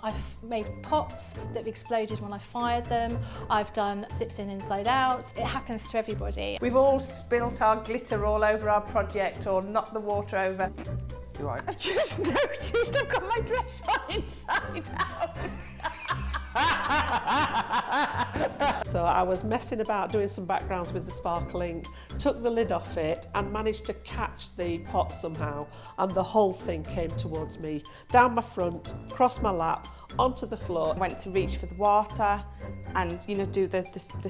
I've made pots that have exploded when I fired them. I've done zips in inside out. It happens to everybody. We've all spilt our glitter all over our project or knocked the water over. You all right? I've just noticed I've got my dress on inside out. So I was messing about doing some backgrounds with the sparkling, took the lid off it and managed to catch the pot somehow, and the whole thing came towards me, down my front, across my lap, onto the floor. I went to reach for the water and, you know, do the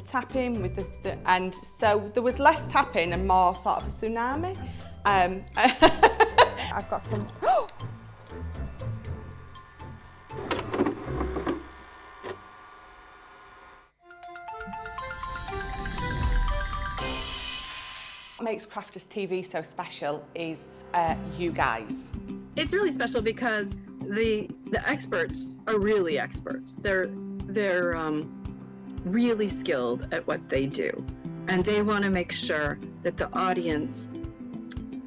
tapping with the and so there was less tapping and more sort of a tsunami. I've got some. What makes Crafters TV so special is you guys. It's really special because the experts are really experts. They're really skilled at what they do, and they want to make sure that the audience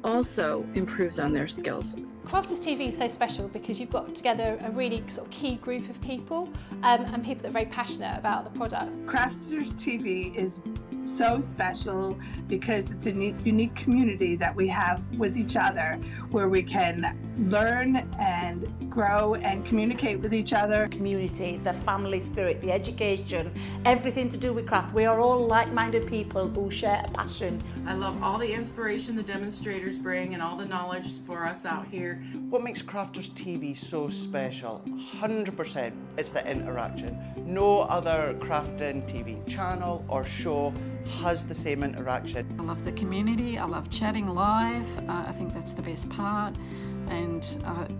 also improves on their skills. Crafters TV is so special because you've got together a really sort of key group of people and people that are very passionate about the products. Crafters TV is so special because it's a unique community that we have with each other where we can learn and grow and communicate with each other. Community, the family spirit, the education, everything to do with craft. We are all like-minded people who share a passion. I love all the inspiration the demonstrators bring and all the knowledge for us out here. What makes Crafters TV so special? 100% it's the interaction. No other crafting TV channel or show has the same interaction. I love the community, I love chatting live, I think that's the best part, and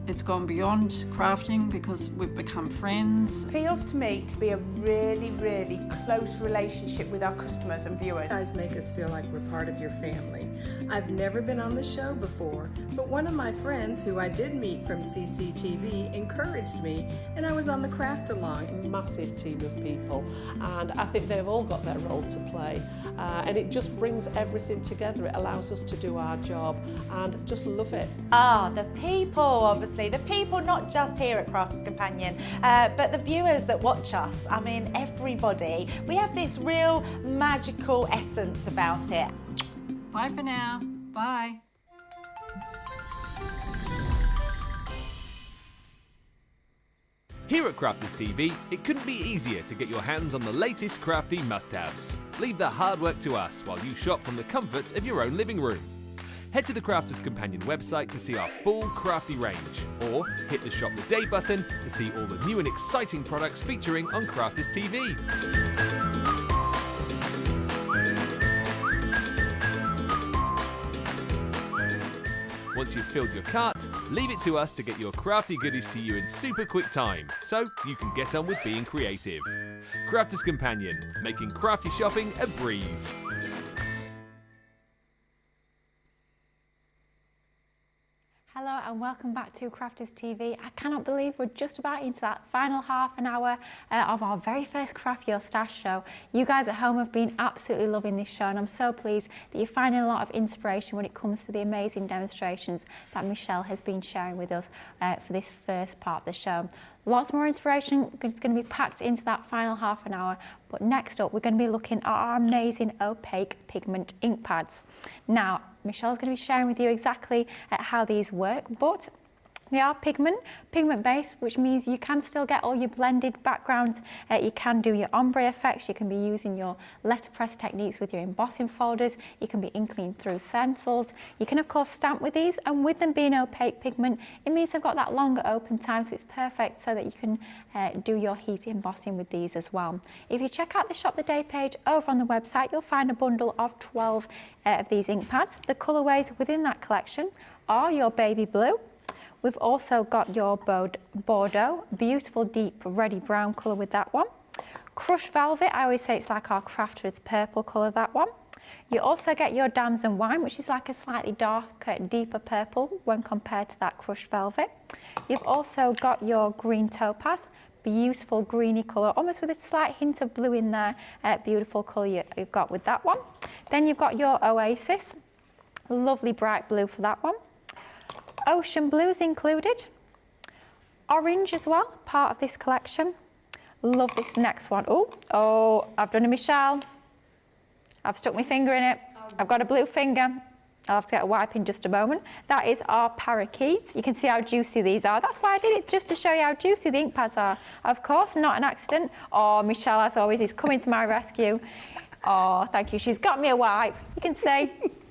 it's gone beyond crafting because we've become friends. It feels to me to be a really, really close relationship with our customers and viewers. You guys make us feel like we're part of your family. I've never been on the show before, but one of my friends who I did meet from CCTV encouraged me, and I was on the craft along. Massive team of people, and I think they've all got their role to play, and it just brings everything together. It allows us to do our job and just love it. The people, obviously. The people not just here at Crafters Companion, but the viewers that watch us. I mean, everybody. We have this real magical essence about it. Bye for now. Bye. Here at Crafters TV, it couldn't be easier to get your hands on the latest crafty must-haves. Leave the hard work to us while you shop from the comfort of your own living room. Head to the Crafters Companion website to see our full crafty range, or hit the Shop the Day button to see all the new and exciting products featuring on Crafters TV. Once you've filled your cart, leave it to us to get your crafty goodies to you in super quick time, so you can get on with being creative. Crafters Companion, making crafty shopping a breeze. Hello and welcome back to Crafters TV. I cannot believe we're just about into that final half an hour of our very first Craft Your Stash show. You guys at home have been absolutely loving this show, and I'm so pleased that you're finding a lot of inspiration when it comes to the amazing demonstrations that Michelle has been sharing with us for this first part of the show. Lots more inspiration is going to be packed into that final half an hour, but next up we're going to be looking at our amazing opaque pigment ink pads. Now, Michelle's going to be sharing with you exactly how these work, but they are pigment based, which means you can still get all your blended backgrounds. You can do your ombre effects, you can be using your letterpress techniques with your embossing folders, you can be inking through stencils, you can of course stamp with these, and with them being opaque pigment, it means they've got that longer open time, so it's perfect so that you can do your heat embossing with these as well. If you check out the Shop the Day page over on the website, you'll find a bundle of 12 of these ink pads. The colourways within that collection are your baby blue. We've also got your Bordeaux, beautiful deep reddy brown colour with that one. Crushed velvet, I always say it's like our Crafters purple colour, that one. You also get your damson wine, which is like a slightly darker, deeper purple when compared to that crushed velvet. You've also got your green topaz, beautiful greeny colour, almost with a slight hint of blue in there, beautiful colour you've got with that one. Then you've got your oasis, lovely bright blue for that one. Ocean blues included. Orange as well, part of this collection. Love this next one. Oh, I've done a Michelle. I've stuck my finger in it. I've got a blue finger. I'll have to get a wipe in just a moment. That is our parakeets. You can see how juicy these are. That's why I did it, just to show you how juicy the ink pads are. Of course, not an accident. Oh, Michelle, as always, is coming to my rescue. Oh, thank you. She's got me a wipe. You can see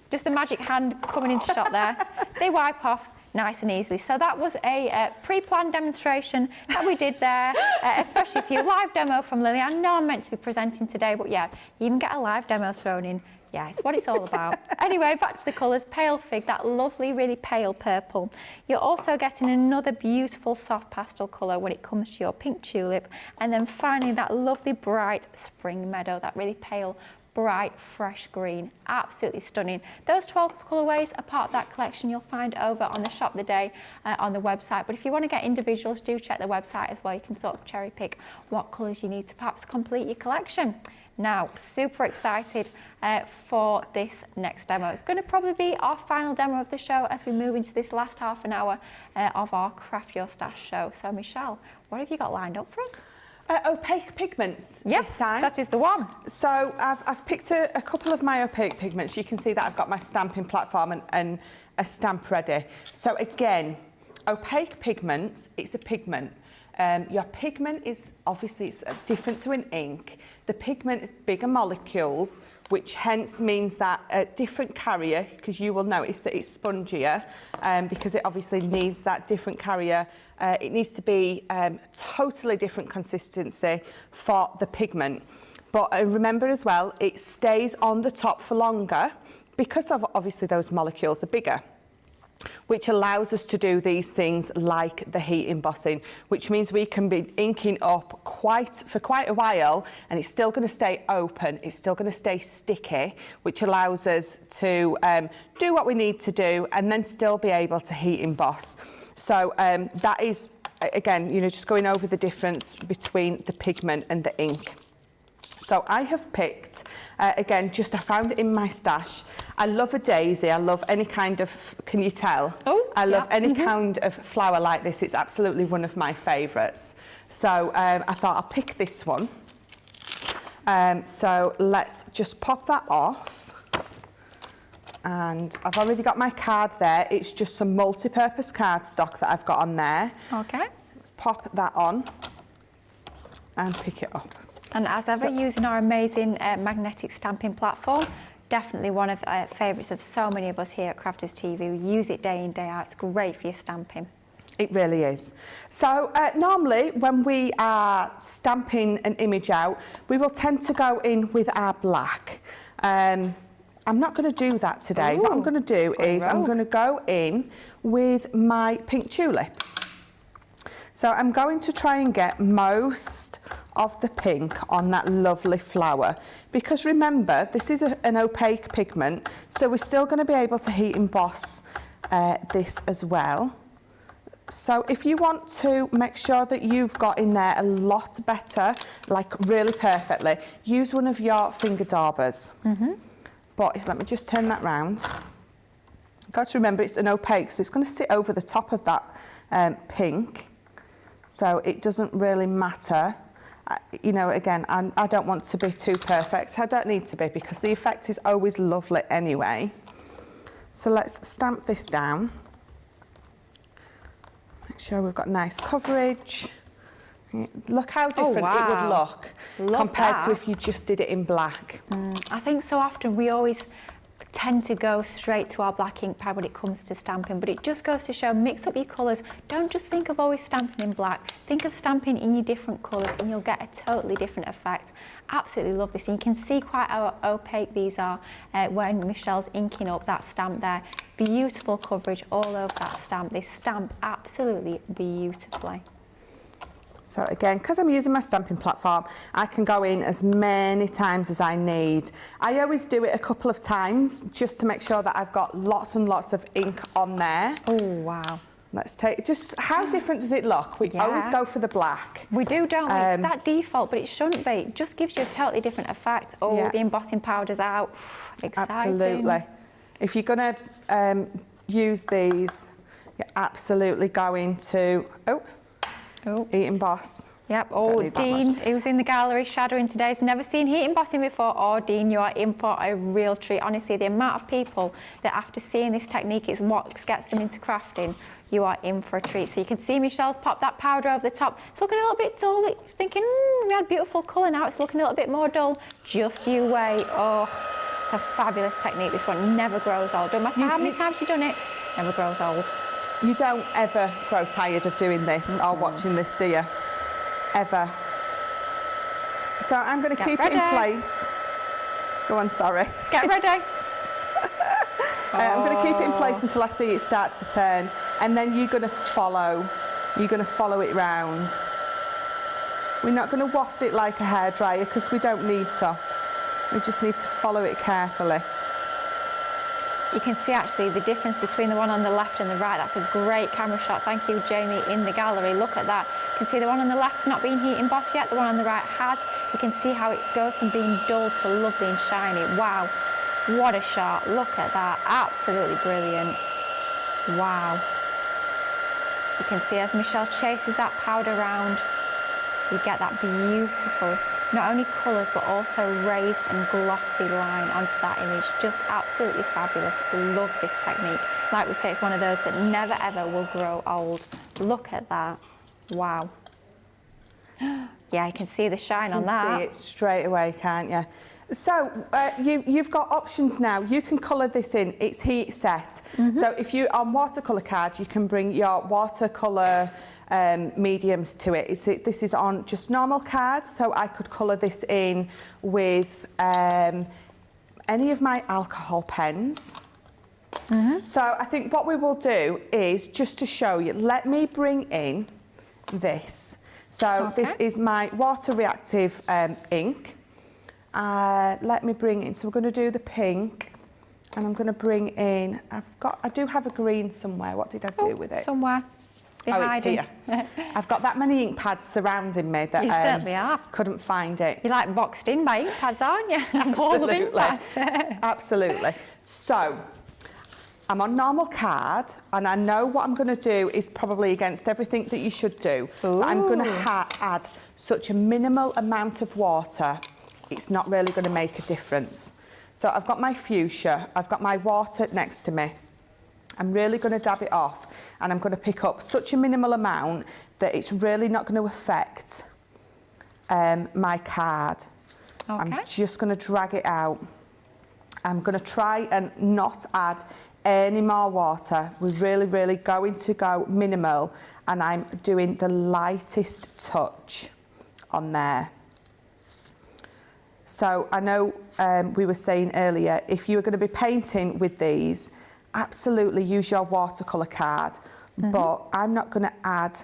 just the magic hand coming into shot there. They wipe off nice and easily. So that was a pre-planned demonstration that we did there, especially for you. Live demo from Lilly. I know I'm meant to be presenting today, but yeah, you even get a live demo thrown in. Yeah, it's what it's all about. Anyway, back to the colours. Pale fig, that lovely, really pale purple. You're also getting another beautiful soft pastel colour when it comes to your pink tulip. And then finally, that lovely bright spring meadow, that really pale bright, fresh green. Absolutely stunning. Those 12 colourways are part of that collection you'll find over on the Shop the Day on the website. But if you want to get individuals, do check the website as well. You can sort of cherry pick what colours you need to perhaps complete your collection. Now, super excited for this next demo. It's going to probably be our final demo of the show as we move into this last half an hour of our Craft Your Stash show. So, Michelle, what have you got lined up for us? Opaque pigments. Yes, this time. that is the one. So I've picked a couple of my opaque pigments. You can see that I've got my stamping platform and a stamp ready. So again, opaque pigments, it's a pigment. Your pigment is obviously it's different to an ink. The pigment is bigger molecules, which hence means that a different carrier, because you will notice that it's spongier, because it obviously needs that different carrier. It needs to be totally different consistency for the pigment. But remember as well, it stays on the top for longer because of obviously those molecules are bigger, which allows us to do these things like the heat embossing, which means we can be inking up for quite a while and it's still going to stay open, it's still going to stay sticky, which allows us to do what we need to do and then still be able to heat emboss. So that is, again, you know, just going over the difference between the pigment and the ink. So I have picked, again, I found it in my stash. I love a daisy. I love any kind of, can you tell? Oh, I love any kind of flower like this. It's absolutely one of my favourites. So I thought I'll pick this one. So let's just pop that off. And I've already got my card there. It's just some multi-purpose cardstock that I've got on there. Okay. Let's pop that on and pick it up. And as ever, using our amazing magnetic stamping platform, definitely one of favourites of so many of us here at Crafters TV. We use it day in, day out. It's great for your stamping. It really is. So normally when we are stamping an image out, we will tend to go in with our black. I'm not going to do that today. Ooh, what I'm going to do is I'm going to go in with my pink tulip. So I'm going to try and get most of the pink on that lovely flower, because remember, this is an opaque pigment, so we're still going to be able to heat emboss this as well. So if you want to make sure that you've got in there a lot better, like really perfectly, use one of your finger daubers. But let me just turn that round. You've got to remember it's an opaque, so it's going to sit over the top of that pink. So it doesn't really matter. You know, again, I don't want to be too perfect. I don't need to be, because the effect is always lovely anyway. So let's stamp this down. Make sure we've got nice coverage. Look how different it would look compared to if you just did it in black. I think so often we always tend to go straight to our black ink pad when it comes to stamping, but it just goes to show, mix up your colours. Don't just think of always stamping in black. Think of stamping in your different colours and you'll get a totally different effect. Absolutely love this. And you can see quite how opaque these are when Michelle's inking up that stamp there. Beautiful coverage all over that stamp. They stamp absolutely beautifully. So again, because I'm using my stamping platform, I can go in as many times as I need. I always do it a couple of times just to make sure that I've got lots and lots of ink on there. Oh, wow. Let's take, just how different does it look? We always go for the black. We do, don't we? It's that default, but it shouldn't be. It just gives you a totally different effect. Oh, the embossing powder's out. Exciting. Absolutely. If you're going to use these, you're absolutely going to, heat emboss. Yep. Oh, Dean, who's in the gallery shadowing today, has never seen heat embossing before. Oh, Dean, you are in for a real treat. Honestly, the amount of people that after seeing this technique, it's what gets them into crafting, you are in for a treat. So you can see Michelle's popped that powder over the top. It's looking a little bit dull. It's thinking, we had beautiful colour, now it's looking a little bit more dull. Just you wait. Oh, it's a fabulous technique. This one never grows old. Don't matter how many times you've done it, never grows old. You don't ever grow tired of doing this or watching this, do you? Ever. So I'm going to keep it in place. Go on, sorry. Get ready. I'm going to keep it in place until I see it start to turn, and then you're going to follow. You're going to follow it round. We're not going to waft it like a hairdryer because we don't need to. We just need to follow it carefully. You can see actually the difference between the one on the left and the right. That's a great camera shot. Thank you, Jamie, in the gallery. Look at that. You can see the one on the left's not been heat embossed yet. The one on the right has. You can see how it goes from being dull to lovely and shiny. Wow, what a shot. Look at that. Absolutely brilliant. Wow. You can see as Michelle chases that powder round, you get that beautiful, not only coloured but also raised and glossy line onto that image. Just absolutely fabulous. Love this technique. Like we say, it's one of those that never ever will grow old. Look at that. Wow. Yeah, you can see the shine on that. You can see it straight away, can't you? So you've got options now. You can colour this in. It's heat set. So if you on watercolour cards, you can bring your watercolour mediums to it. This is on just normal cards, so I could colour this in with any of my alcohol pens. So I think what we will do is, just to show you, let me bring in this. So this is my water reactive ink. Let me bring in, so we're going to do the pink, and I'm going to bring in, I do have a green somewhere. What did I do with it? Somewhere. Oh, it's here. I've got that many ink pads surrounding me that You certainly are. couldn't find it. You're like boxed in by ink pads, aren't you? All of ink pads. Absolutely. So I'm on normal card, and I know what I'm going to do is probably against everything that you should do. But I'm going to add such a minimal amount of water, it's not really going to make a difference. So I've got my fuchsia, I've got my water next to me. I'm really going to dab it off, and I'm going to pick up such a minimal amount that it's really not going to affect my card. I'm just going to drag it out. I'm going to try and not add any more water. We're really going to go minimal, and I'm doing the lightest touch on there. So I know we were saying earlier, if you were going to be painting with these, absolutely use your watercolour card, but I'm not going to add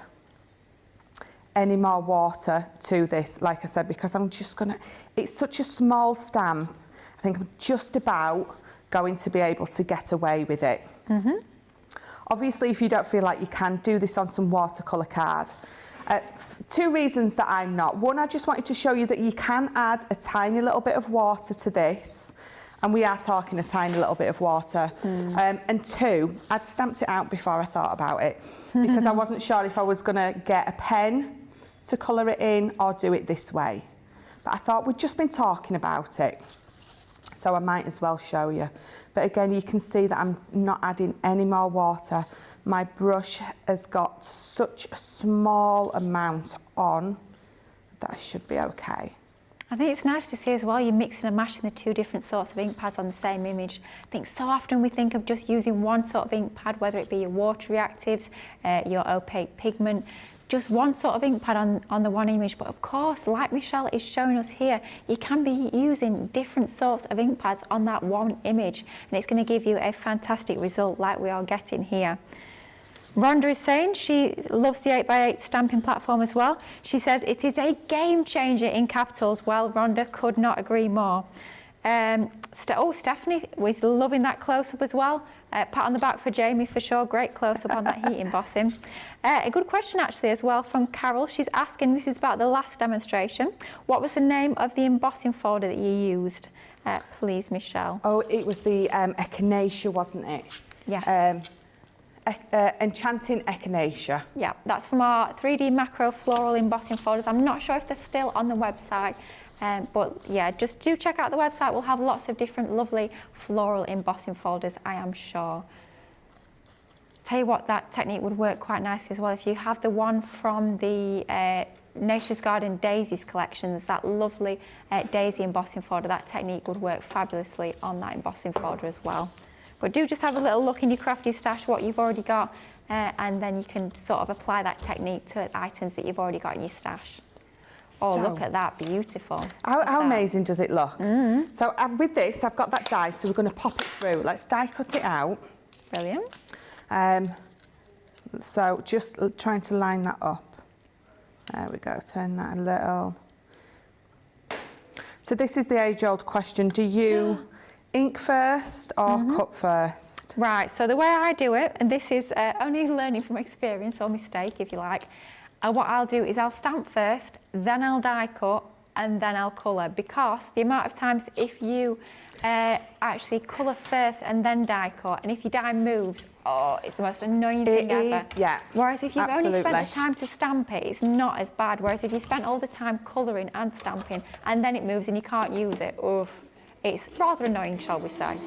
any more water to this, like I said, because I'm just going to, it's such a small stamp, I think I'm just about going to be able to get away with it. Obviously, if you don't feel like you can, do this on some watercolour card. Two reasons that I'm not. One, I just wanted to show you that you can add a tiny little bit of water to this, and we are talking a tiny little bit of water. And two, I'd stamped it out before I thought about it, because I wasn't sure if I was going to get a pen to colour it in or do it this way. But I thought we'd just been talking about it, so I might as well show you. But again, you can see that I'm not adding any more water. My brush has got such a small amount on that I should be okay. I think it's nice to see as well, you're mixing and matching the two different sorts of ink pads on the same image. I think so often we think of just using one sort of ink pad, whether it be your water reactives, your opaque pigment, just one sort of ink pad on the one image. But of course, like Michelle is showing us here, you can be using different sorts of ink pads on that one image, and it's going to give you a fantastic result like we are getting here. Rhonda is saying she loves the 8x8 stamping platform as well. She says it is a game changer in capitals. Well, Rhonda, could not agree more. Stephanie was loving that close-up as well. Pat on the back for Jamie for sure. Great close-up on that heat embossing. A good question actually as well from Carol. She's asking, this is about the last demonstration, what was the name of the embossing folder that you used? Please, Michelle. Oh, it was the Echinacea, wasn't it? Yes. Enchanting Echinacea. Yeah, that's from our 3D macro floral embossing folders. I'm not sure if they're still on the website, but yeah, just do check out the website. We'll have lots of different lovely floral embossing folders, I am sure. Tell you what, that technique would work quite nicely as well. If you have the one from the Nature's Garden Daisies collections, that lovely daisy embossing folder, that technique would work fabulously on that embossing folder as well. But do just have a little look in your crafty stash, what you've already got, and then you can sort of apply that technique to items that you've already got in your stash. Oh, look at that, beautiful. How amazing does it look? So with this, I've got that die, so we're going to pop it through. Let's die cut it out. Brilliant. So just trying to line that up. There we go, turn that a little. So this is the age-old question. Do you ink first or cut first? Right, so the way I do it, and this is only learning from experience or mistake, if you like, what I'll do is I'll stamp first, then I'll die cut, and then I'll colour, because the amount of times if you actually colour first and then die cut, and if your die moves, oh, it's the most annoying thing ever. Yeah. Whereas if you've absolutely. only spent the time to stamp it, it's not as bad. Whereas if you spent all the time colouring and stamping, and then it moves and you can't use it, oof, it's rather annoying, shall we say.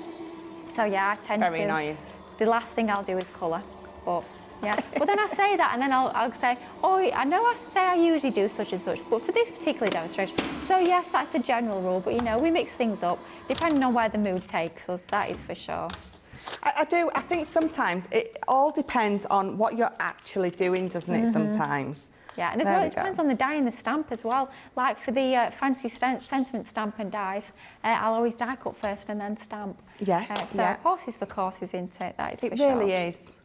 So yeah, I tend Very annoying. The last thing I'll do is colour, but yeah. But then I say that, and then I'll say, oh, I know I say I usually do such and such, but for this particular demonstration, so yes, that's the general rule, but you know, we mix things up depending on where the mood takes us, that is for sure. I think sometimes it all depends on what you're actually doing, doesn't it, sometimes? Yeah, and as well, it depends on the die and the stamp as well. Like for the fancy sentiment stamp and dies, I'll always die cut first and then stamp. Yeah, so horses for courses, isn't it? That is for it sure. really is.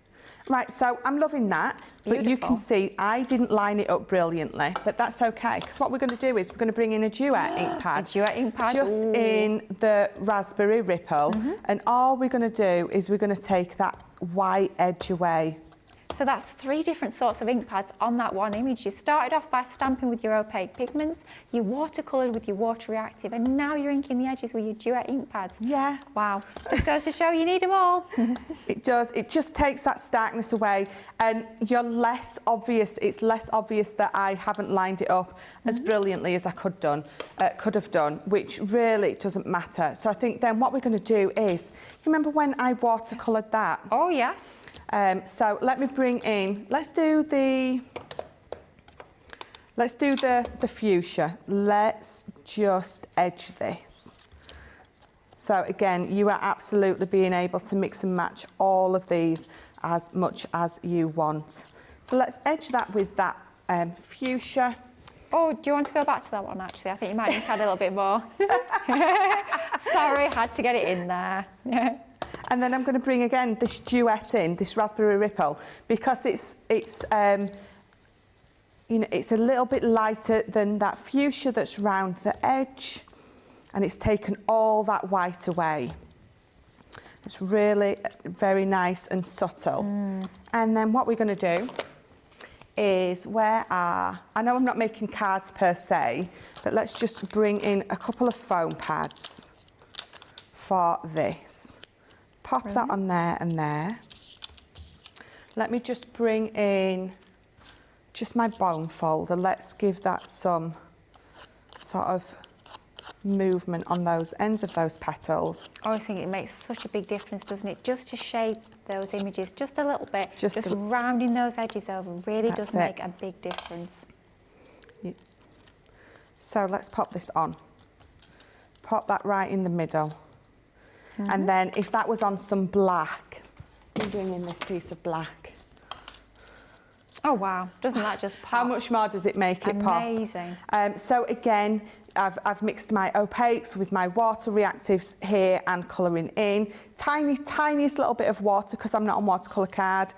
Right, so I'm loving that, but you can see I didn't line it up brilliantly, but that's okay, because what we're going to do is we're going to bring in a Duet ink pad. A Duet ink pad. Just in the Raspberry Ripple, and all we're going to do is we're going to take that white edge away. So that's 3 different sorts of ink pads on that one image. You started off by stamping with your opaque pigments, you watercoloured with your water reactive, and now you're inking the edges with your Duet ink pads. Yeah. Wow. Just goes to show you need them all. It does. It just takes that starkness away, and you're less obvious. It's less obvious that I haven't lined it up as brilliantly as I could have done, which really doesn't matter. So I think then what we're going to do is, you remember when I watercoloured that? Oh yes. So let me bring in, let's do the fuchsia. Let's just edge this. So again, you are absolutely being able to mix and match all of these as much as you want. So let's edge that with that fuchsia. Oh, do you want to go back to that one actually? I think you might need to add a little bit more. Sorry, had to get it in there. And then I'm going to bring again this Duet in, this Raspberry Ripple, because it's you know, it's a little bit lighter than that fuchsia that's round the edge, and it's taken all that white away. It's really very nice and subtle. And then what we're going to do is I know I'm not making cards per se, but let's just bring in a couple of foam pads for this. Pop that on there and there. Let me just bring in just my bone folder. Let's give that some sort of movement on those ends of those petals. I always think it makes such a big difference, doesn't it? Just to shape those images just a little bit, just rounding those edges over really does make a big difference. Yeah. So let's pop this on. Pop that right in the middle. And then if that was on some black, I'm bring in this piece of black. Oh wow, doesn't that just pop? How much more does it make it pop? Amazing. So again, I've mixed my opaques with my water reactives here and colouring in. Tiniest little bit of water because I'm not on watercolour card.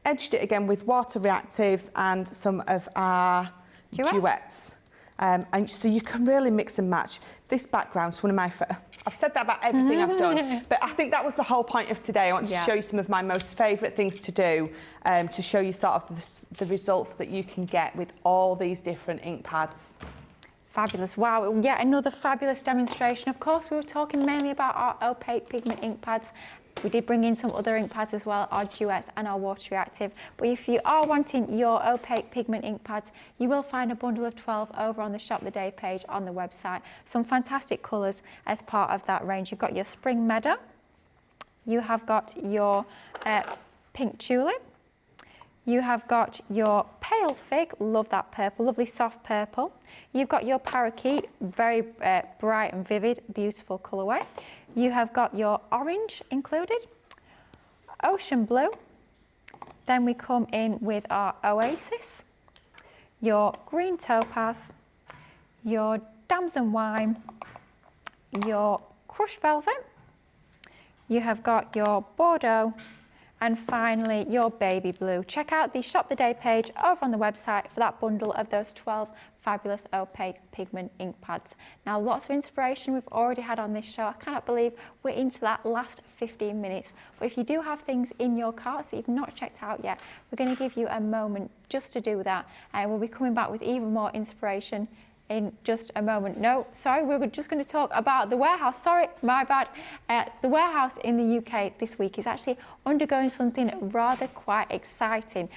Edged it again with water reactives and some of our Duets. And so you can really mix and match. This background's one of my I've said that about everything I've done, but I think that was the whole point of today. I want to show you some of my most favourite things to do, to show you sort of the results that you can get with all these different ink pads. Fabulous. Wow, yet another fabulous demonstration. Of course, we were talking mainly about our opaque pigment ink pads. We did bring in some other ink pads as well, our Duets and our water reactive. But if you are wanting your opaque pigment ink pads, you will find a bundle of 12 over on the Shop the Day page on the website. Some fantastic colours as part of that range. You've got your Spring Meadow, you have got your Pink Tulip, you have got your Pale Fig, love that purple, lovely soft purple. You've got your Parakeet, very bright and vivid, beautiful colourway. You have got your orange included, Ocean Blue. Then we come in with our Oasis, your Green Topaz, your Damson Wine, your Crushed Velvet. You have got your Bordeaux, And finally, your baby blue. Check out the Shop the Day page over on the website for that bundle of those 12 fabulous opaque pigment ink pads. Now, lots of inspiration we've already had on this show. I cannot believe we're into that last 15 minutes. But if you do have things in your carts that you've not checked out yet, we're going to give you a moment just to do that. And we'll be coming back with even more inspiration in just a moment. No, sorry, we're just going to talk about the warehouse. Sorry, my bad. The warehouse in the UK this week is actually undergoing something rather quite exciting.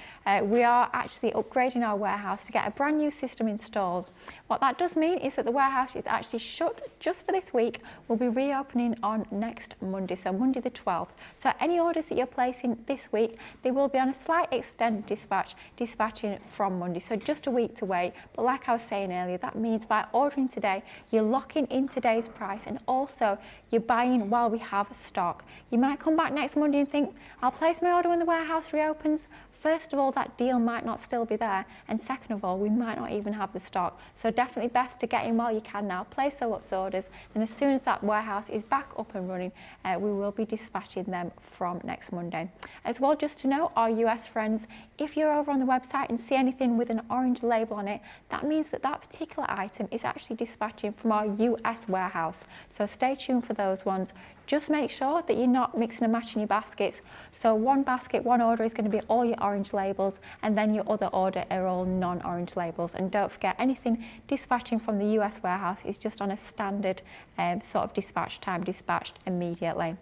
We are actually upgrading our warehouse to get a brand new system installed. What that does mean is that the warehouse is actually shut just for this week. We'll be reopening on next Monday, so Monday the 12th. So any orders that you're placing this week, they will be on a slight extended dispatch, dispatching from Monday, so just a week to wait. But like I was saying earlier, that means by ordering today, you're locking in today's price, and also you're buying while we have stock. You might come back next Monday and think, I'll place my order when the warehouse reopens. First of all, that deal might not still be there, and second of all, we might not even have the stock. So definitely best to get in while you can now, place those orders, and as soon as that warehouse is back up and running, we will be dispatching them from next Monday. As well, just to know, our US friends, if you're over on the website and see anything with an orange label on it, that means that that particular item is actually dispatching from our US warehouse. So stay tuned for those ones. Just make sure that you're not mixing and matching your baskets. So one basket, one order is going to be all your orange labels, and then your other order are all non-orange labels. And don't forget, anything dispatching from the US warehouse is just on a standard sort of dispatch time, dispatched immediately.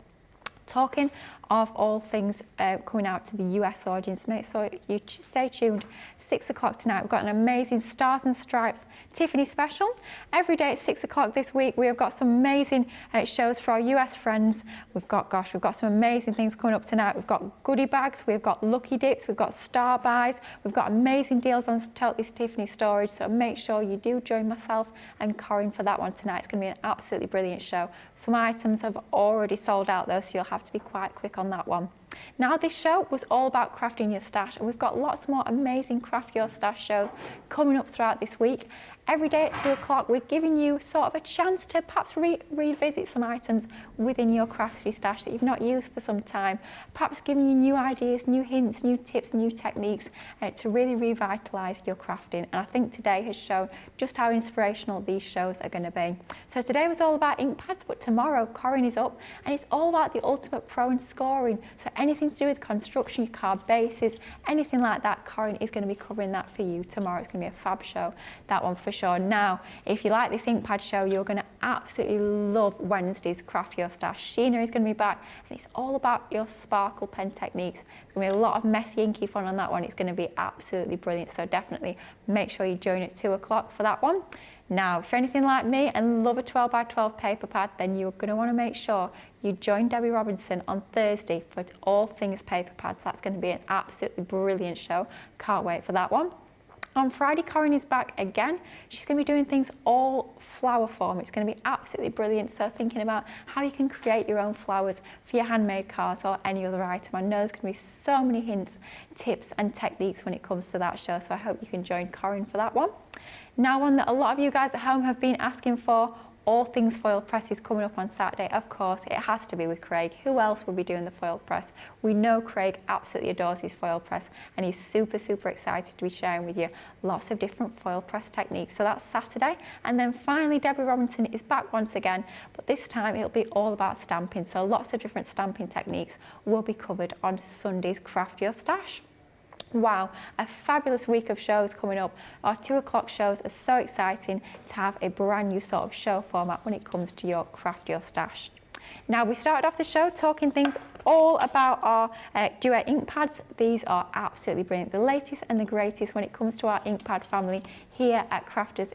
Talking of all things coming out to the US audience, make sure you stay tuned. 6 o'clock tonight, we've got an amazing Stars and Stripes Tiffany special. Every day at 6 o'clock this week, we have got some amazing shows for our US friends. We've got some amazing things coming up tonight. We've got goodie bags, we've got lucky dips, we've got star buys, we've got amazing deals on Totally Tiffany storage. So make sure you do join myself and Corinne for that one tonight. It's going to be an absolutely brilliant show. Some items have already sold out though, so you'll have to be quite quick on that one. Now, this show was all about crafting your stash, and we've got lots more amazing craft your stash shows coming up throughout this week. Every day at 2 o'clock, we're giving you sort of a chance to perhaps revisit some items within your crafty stash that you've not used for some time, perhaps giving you new ideas, new hints, new tips, new techniques to really revitalise your crafting. And I think today has shown just how inspirational these shows are going to be. So today was all about ink pads, but tomorrow Corinne is up and it's all about the ultimate pro in scoring. So anything to do with construction, your card bases, anything like that, Corinne is going to be covering that for you tomorrow. It's going to be a fab show, that one for sure. Now, if you like this ink pad show, you're going to absolutely love Wednesday's Craft Your Stash. Sheena is going to be back, and it's all about your sparkle pen techniques. There's going to be a lot of messy, inky fun on that one. It's going to be absolutely brilliant, so definitely make sure you join at 2 o'clock for that one. Now, if you're anything like me and love a 12 by 12 paper pad, then you're going to want to make sure you join Debbie Robinson on Thursday for all things paper pads. That's going to be an absolutely brilliant show. Can't wait for that one. On Friday, Corinne is back again. She's going to be doing things all flower form. It's going to be absolutely brilliant. So thinking about how you can create your own flowers for your handmade cards or any other item. I know there's going to be so many hints, tips and techniques when it comes to that show. So I hope you can join Corinne for that one. Now, one that a lot of you guys at home have been asking for, all things foil press is coming up on Saturday. Of course, it has to be with Craig. Who else will be doing the foil press? We know Craig absolutely adores his foil press, and he's super, super excited to be sharing with you lots of different foil press techniques. So that's Saturday. And then finally, Debbie Robinson is back once again, but this time it'll be all about stamping. So lots of different stamping techniques will be covered on Sunday's Craft Your Stash. Wow, a fabulous week of shows coming up. Our 2 o'clock shows are so exciting to have a brand new sort of show format when it comes to your Craft Your Stash. Now, we started off the show talking things all about our Duet ink pads. These are absolutely brilliant, the latest and the greatest when it comes to our ink pad family here at Crafters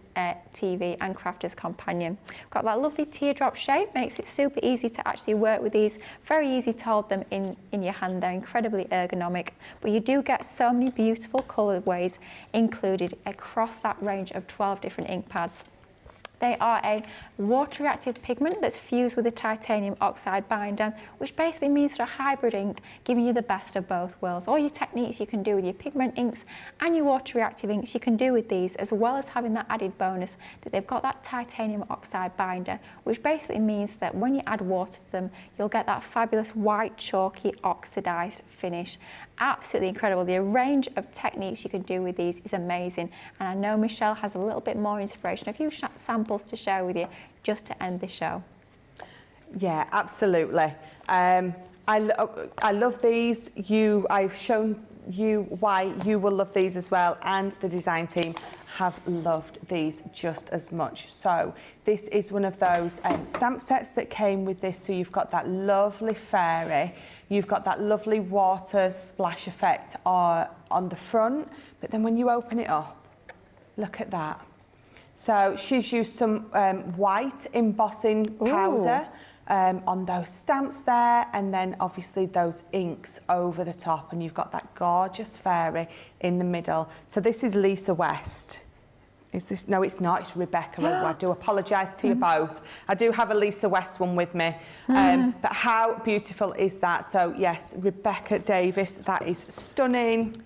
TV and Crafters Companion. We've got that lovely teardrop shape, makes it super easy to actually work with these, very easy to hold them in your hand. They're incredibly ergonomic, but you do get so many beautiful colorways included across that range of 12 different ink pads. They are a water reactive pigment that's fused with a titanium oxide binder, which basically means they're a hybrid ink, giving you the best of both worlds. All your techniques you can do with your pigment inks and your water reactive inks, you can do with these, as well as having that added bonus that they've got that titanium oxide binder, which basically means that when you add water to them, you'll get that fabulous white, chalky, oxidized finish. Absolutely incredible. The range of techniques you can do with these is amazing, and I know Michelle has a little bit more inspiration, a few samples to share with you just to end the show. Yeah, absolutely. I love these. I've shown you why you will love these as well, and the design team have loved these just as much. So this is one of those stamp sets that came with this. So you've got that lovely fairy, you've got that lovely water splash effect on the front, but then when you open it up, look at that. So she's used some white embossing powder on those stamps there, and then obviously those inks over the top, and you've got that gorgeous fairy in the middle. So this is Lisa West. Is this? No, it's not. It's Rebecca. I do apologise to you both. I do have a Lisa West one with me. But how beautiful is that? So yes, Rebecca Davis, that is stunning.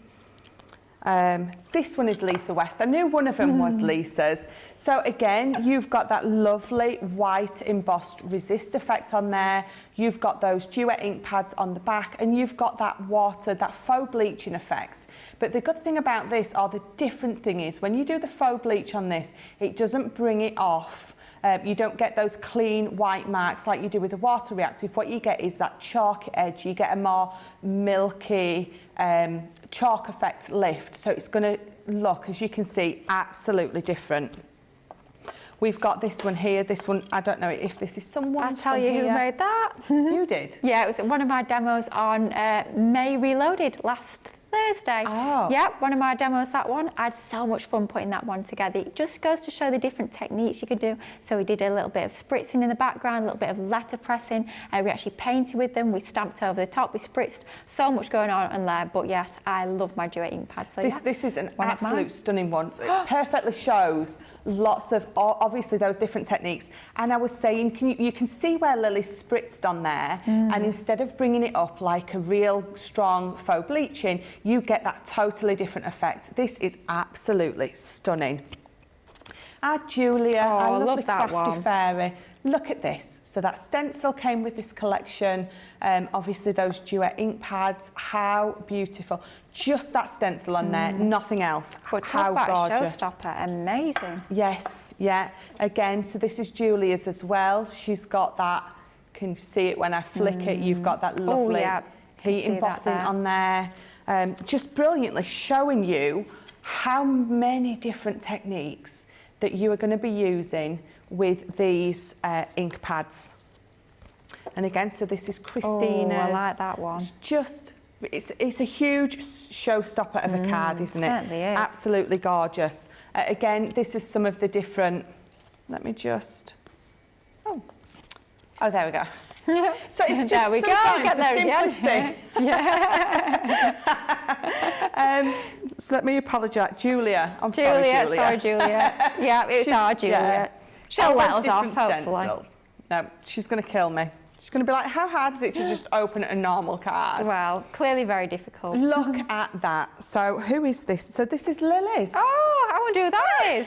This one is Lisa West. I knew one of them was Lisa's. So again, you've got that lovely white embossed resist effect on there. You've got those Duet ink pads on the back, and you've got that water, that faux bleaching effect. But the good thing about this, or the different thing is, when you do the faux bleach on this, it doesn't bring it off. You don't get those clean white marks like you do with the water reactive. What you get is that chalky edge. You get a more milky chalk effect lift. So it's going to look, as you can see, absolutely different. We've got this one here. This one, I don't know if this is someone's. I'll tell you who made that. You did? Yeah, it was one of my demos on May Reloaded last Thursday. Oh. Yep, one of my demos, that one. I had so much fun putting that one together. It just goes to show the different techniques you could do. So we did a little bit of spritzing in the background, a little bit of letter pressing. We actually painted with them. We stamped over the top. We spritzed. So much going on there. But yes, I love my Duet ink pad. So this is an absolute stunning one. It perfectly shows lots of, obviously, those different techniques. And I was saying, you can see where Lily spritzed on there. And instead of bringing it up like a real strong faux bleaching, you get that totally different effect. This is absolutely stunning. Julia, I love the crafty fairy. Look at this. So that stencil came with this collection. Obviously those Duet ink pads, how beautiful. Just that stencil on there, nothing else. But how talk about gorgeous. showstopper, amazing. Yes, yeah. Again, so this is Julia's as well. She's got that, can you see it when I flick it? You've got that lovely heat embossing on there. Just brilliantly showing you how many different techniques that you are going to be using with these ink pads. And again, so this is Christina's. Oh, I like that one. It's just, it's a huge showstopper of a card, isn't it? Certainly is. Absolutely gorgeous. Again, this is some of the different, let me just, oh, there we go. So it's just there we go. Get there simplicity. So let me apologise, Julia. I'm sorry, Julia. Sorry, Julia. Yeah, it's our Julia. Yeah. She'll let us off, Different hopefully. stencils. No, she's going to kill me. She's going to be like, how hard is it to just open a normal card? Well, clearly very difficult. Look at that. So who is this? So this is Lily's. Oh, I wonder who that is.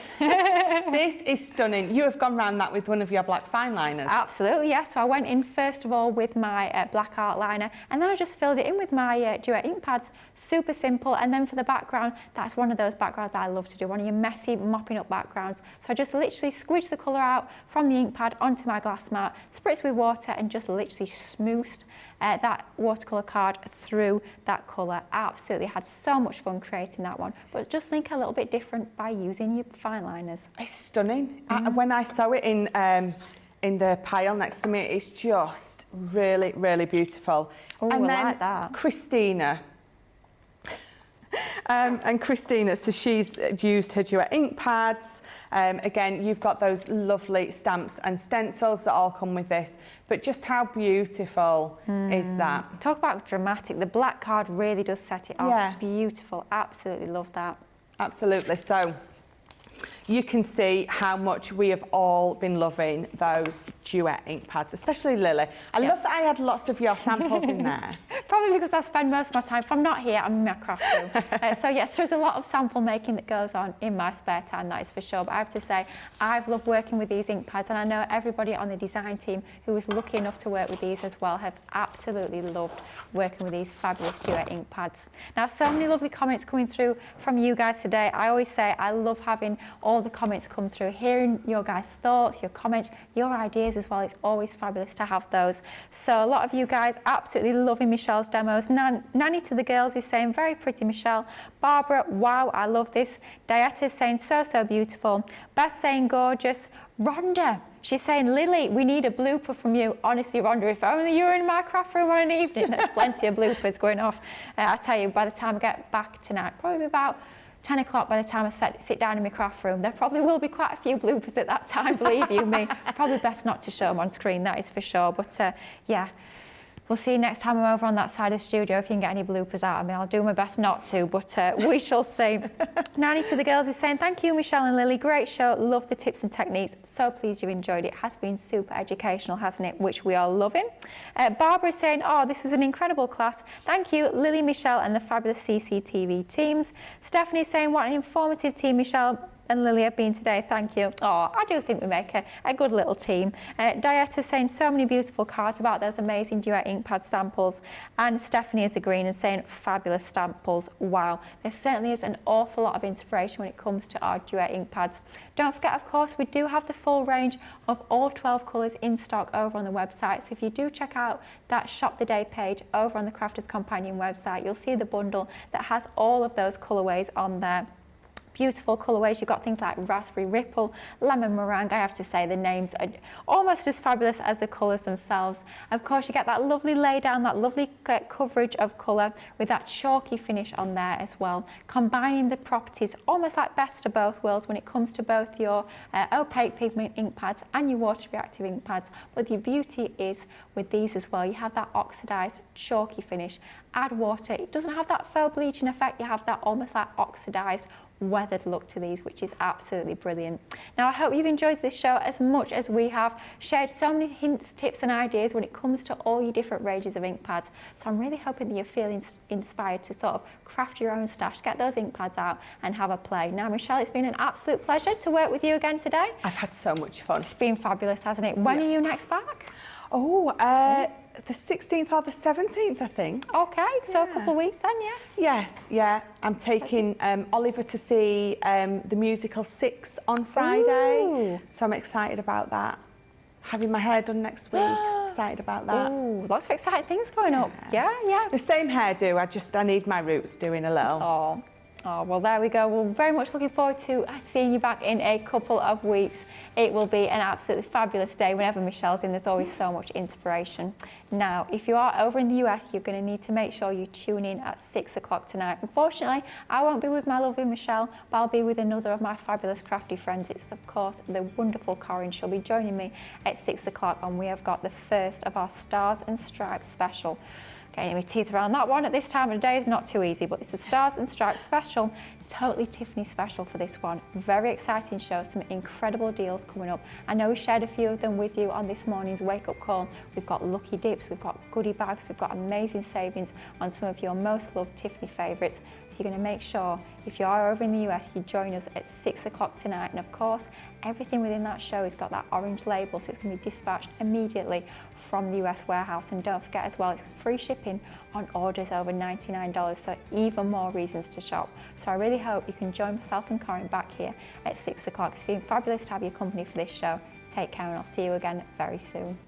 This is stunning. You have gone round that with one of your black fine liners. Absolutely, yes. So I went in first of all with my black art liner, and then I just filled it in with my Duet ink pads. Super simple. And then for the background, that's one of those backgrounds I love to do, one of your messy mopping up backgrounds. So I just literally squidged the colour out from the ink pad onto my glass mat, spritzed with water, and just literally smoothed that watercolour card through that colour. Absolutely had so much fun creating that one, but just think a little bit different by using your fine liners. It's stunning. When I saw it in the pile next to me, it's just really, really beautiful. Oh, and I then like that. Christina. And Christina, so she's used her Duet ink pads. Again, you've got those lovely stamps and stencils that all come with this. But just how beautiful is that? Talk about dramatic. The black card really does set it off. Yeah. Beautiful. Absolutely love that. Absolutely. So you can see how much we have all been loving those Duet ink pads, especially Lily. I love that I had lots of your samples in there. Probably because I spend most of my time, if I'm not here, I'm in my craft room. So yes, there's a lot of sample making that goes on in my spare time, that is for sure. But I have to say, I've loved working with these ink pads, and I know everybody on the design team who was lucky enough to work with these as well have absolutely loved working with these fabulous Duet ink pads. Now, so many lovely comments coming through from you guys today. I always say I love having all the comments come through, hearing your guys' thoughts, your comments, your ideas as well. It's always fabulous to have those. So a lot of you guys absolutely loving Michelle's demos. Nanny to the girls is saying, very pretty, Michelle. Barbara, wow, I love this. Dieta's saying, so beautiful. Beth saying, gorgeous. Rhonda, she's saying, Lily, we need a blooper from you. Honestly, Rhonda, if only you were in my craft room on an evening, there's plenty of bloopers going off. I tell you, by the time I get back tonight, probably about 10 o'clock by the time I sit down in my craft room, there probably will be quite a few bloopers at that time, believe you me. Probably best not to show them on screen, that is for sure. But yeah, we'll see next time I'm over on that side of the studio if you can get any bloopers out of me. I'll do my best not to, but we shall see. Nanny to the girls is saying, thank you, Michelle and Lily. Great show. Love the tips and techniques. So pleased you enjoyed it. It has been super educational, hasn't it? Which we are loving. Barbara is saying, oh, this was an incredible class. Thank you, Lily, Michelle, and the fabulous CCTV teams. Stephanie is saying, what an informative team, Michelle and Lily have been today. Thank you. Oh, I do think we make a good little team. Dieta saying so many beautiful cards about those amazing Duet ink pad samples, and Stephanie is agreeing and saying fabulous samples. Wow, there certainly is an awful lot of inspiration when it comes to our Duet ink pads. Don't forget, of course, we do have the full range of all 12 colours in stock over on the website. So if you do check out that Shop the Day page over on the Crafters Companion website, you'll see the bundle that has all of those colourways on there. Beautiful colourways. You've got things like raspberry ripple, lemon meringue. I have to say the names are almost as fabulous as the colours themselves. Of course, you get that lovely lay down, that lovely coverage of colour with that chalky finish on there as well, combining the properties almost like best of both worlds when it comes to both your opaque pigment ink pads and your water reactive ink pads. But the beauty is with these as well, you have that oxidised chalky finish. Add water, it doesn't have that faux bleaching effect, you have that almost like oxidised weathered look to these, which is absolutely brilliant. Now, I hope you've enjoyed this show as much as we have, shared so many hints, tips and ideas when it comes to all your different ranges of ink pads. So I'm really hoping that you're feeling inspired to sort of craft your own stash, get those ink pads out and have a play. Now, Michelle, it's been an absolute pleasure to work with you again today. I've had so much fun. It's been fabulous, hasn't it? When are you next back? Oh, the 16th or the 17th, I think. Okay, so a couple of weeks then, yes? Yes, yeah. I'm taking Oliver to see the musical 6 on Friday. Ooh. So I'm excited about that. Having my hair done next week, excited about that. Ooh, lots of exciting things going up. Yeah, yeah. The same hairdo, I need my roots doing a little. Oh, well, there we go. We're very much looking forward to seeing you back in a couple of weeks. It will be an absolutely fabulous day. Whenever Michelle's in, there's always so much inspiration. Now, if you are over in the US, you're going to need to make sure you tune in at 6 o'clock tonight. Unfortunately, I won't be with my lovely Michelle, but I'll be with another of my fabulous crafty friends. It's, of course, the wonderful Corinne. She'll be joining me at 6 o'clock, and we have got the first of our Stars and Stripes special. Getting my teeth around that one at this time of the day is not too easy, but it's a Stars and Stripes special, totally Tiffany special for this one. Very exciting show, some incredible deals coming up. I know we shared a few of them with you on this morning's wake up call. We've got lucky dips, we've got goodie bags, we've got amazing savings on some of your most loved Tiffany favourites. So you're going to make sure, if you are over in the US, you join us at 6 o'clock tonight. And of course, everything within that show has got that orange label, so it's going to be dispatched immediately from the US warehouse. And don't forget as well, it's free shipping on orders over $99, so even more reasons to shop. So I really hope you can join myself and Corinne back here at 6 o'clock. It's been fabulous to have your company for this show. Take care, and I'll see you again very soon.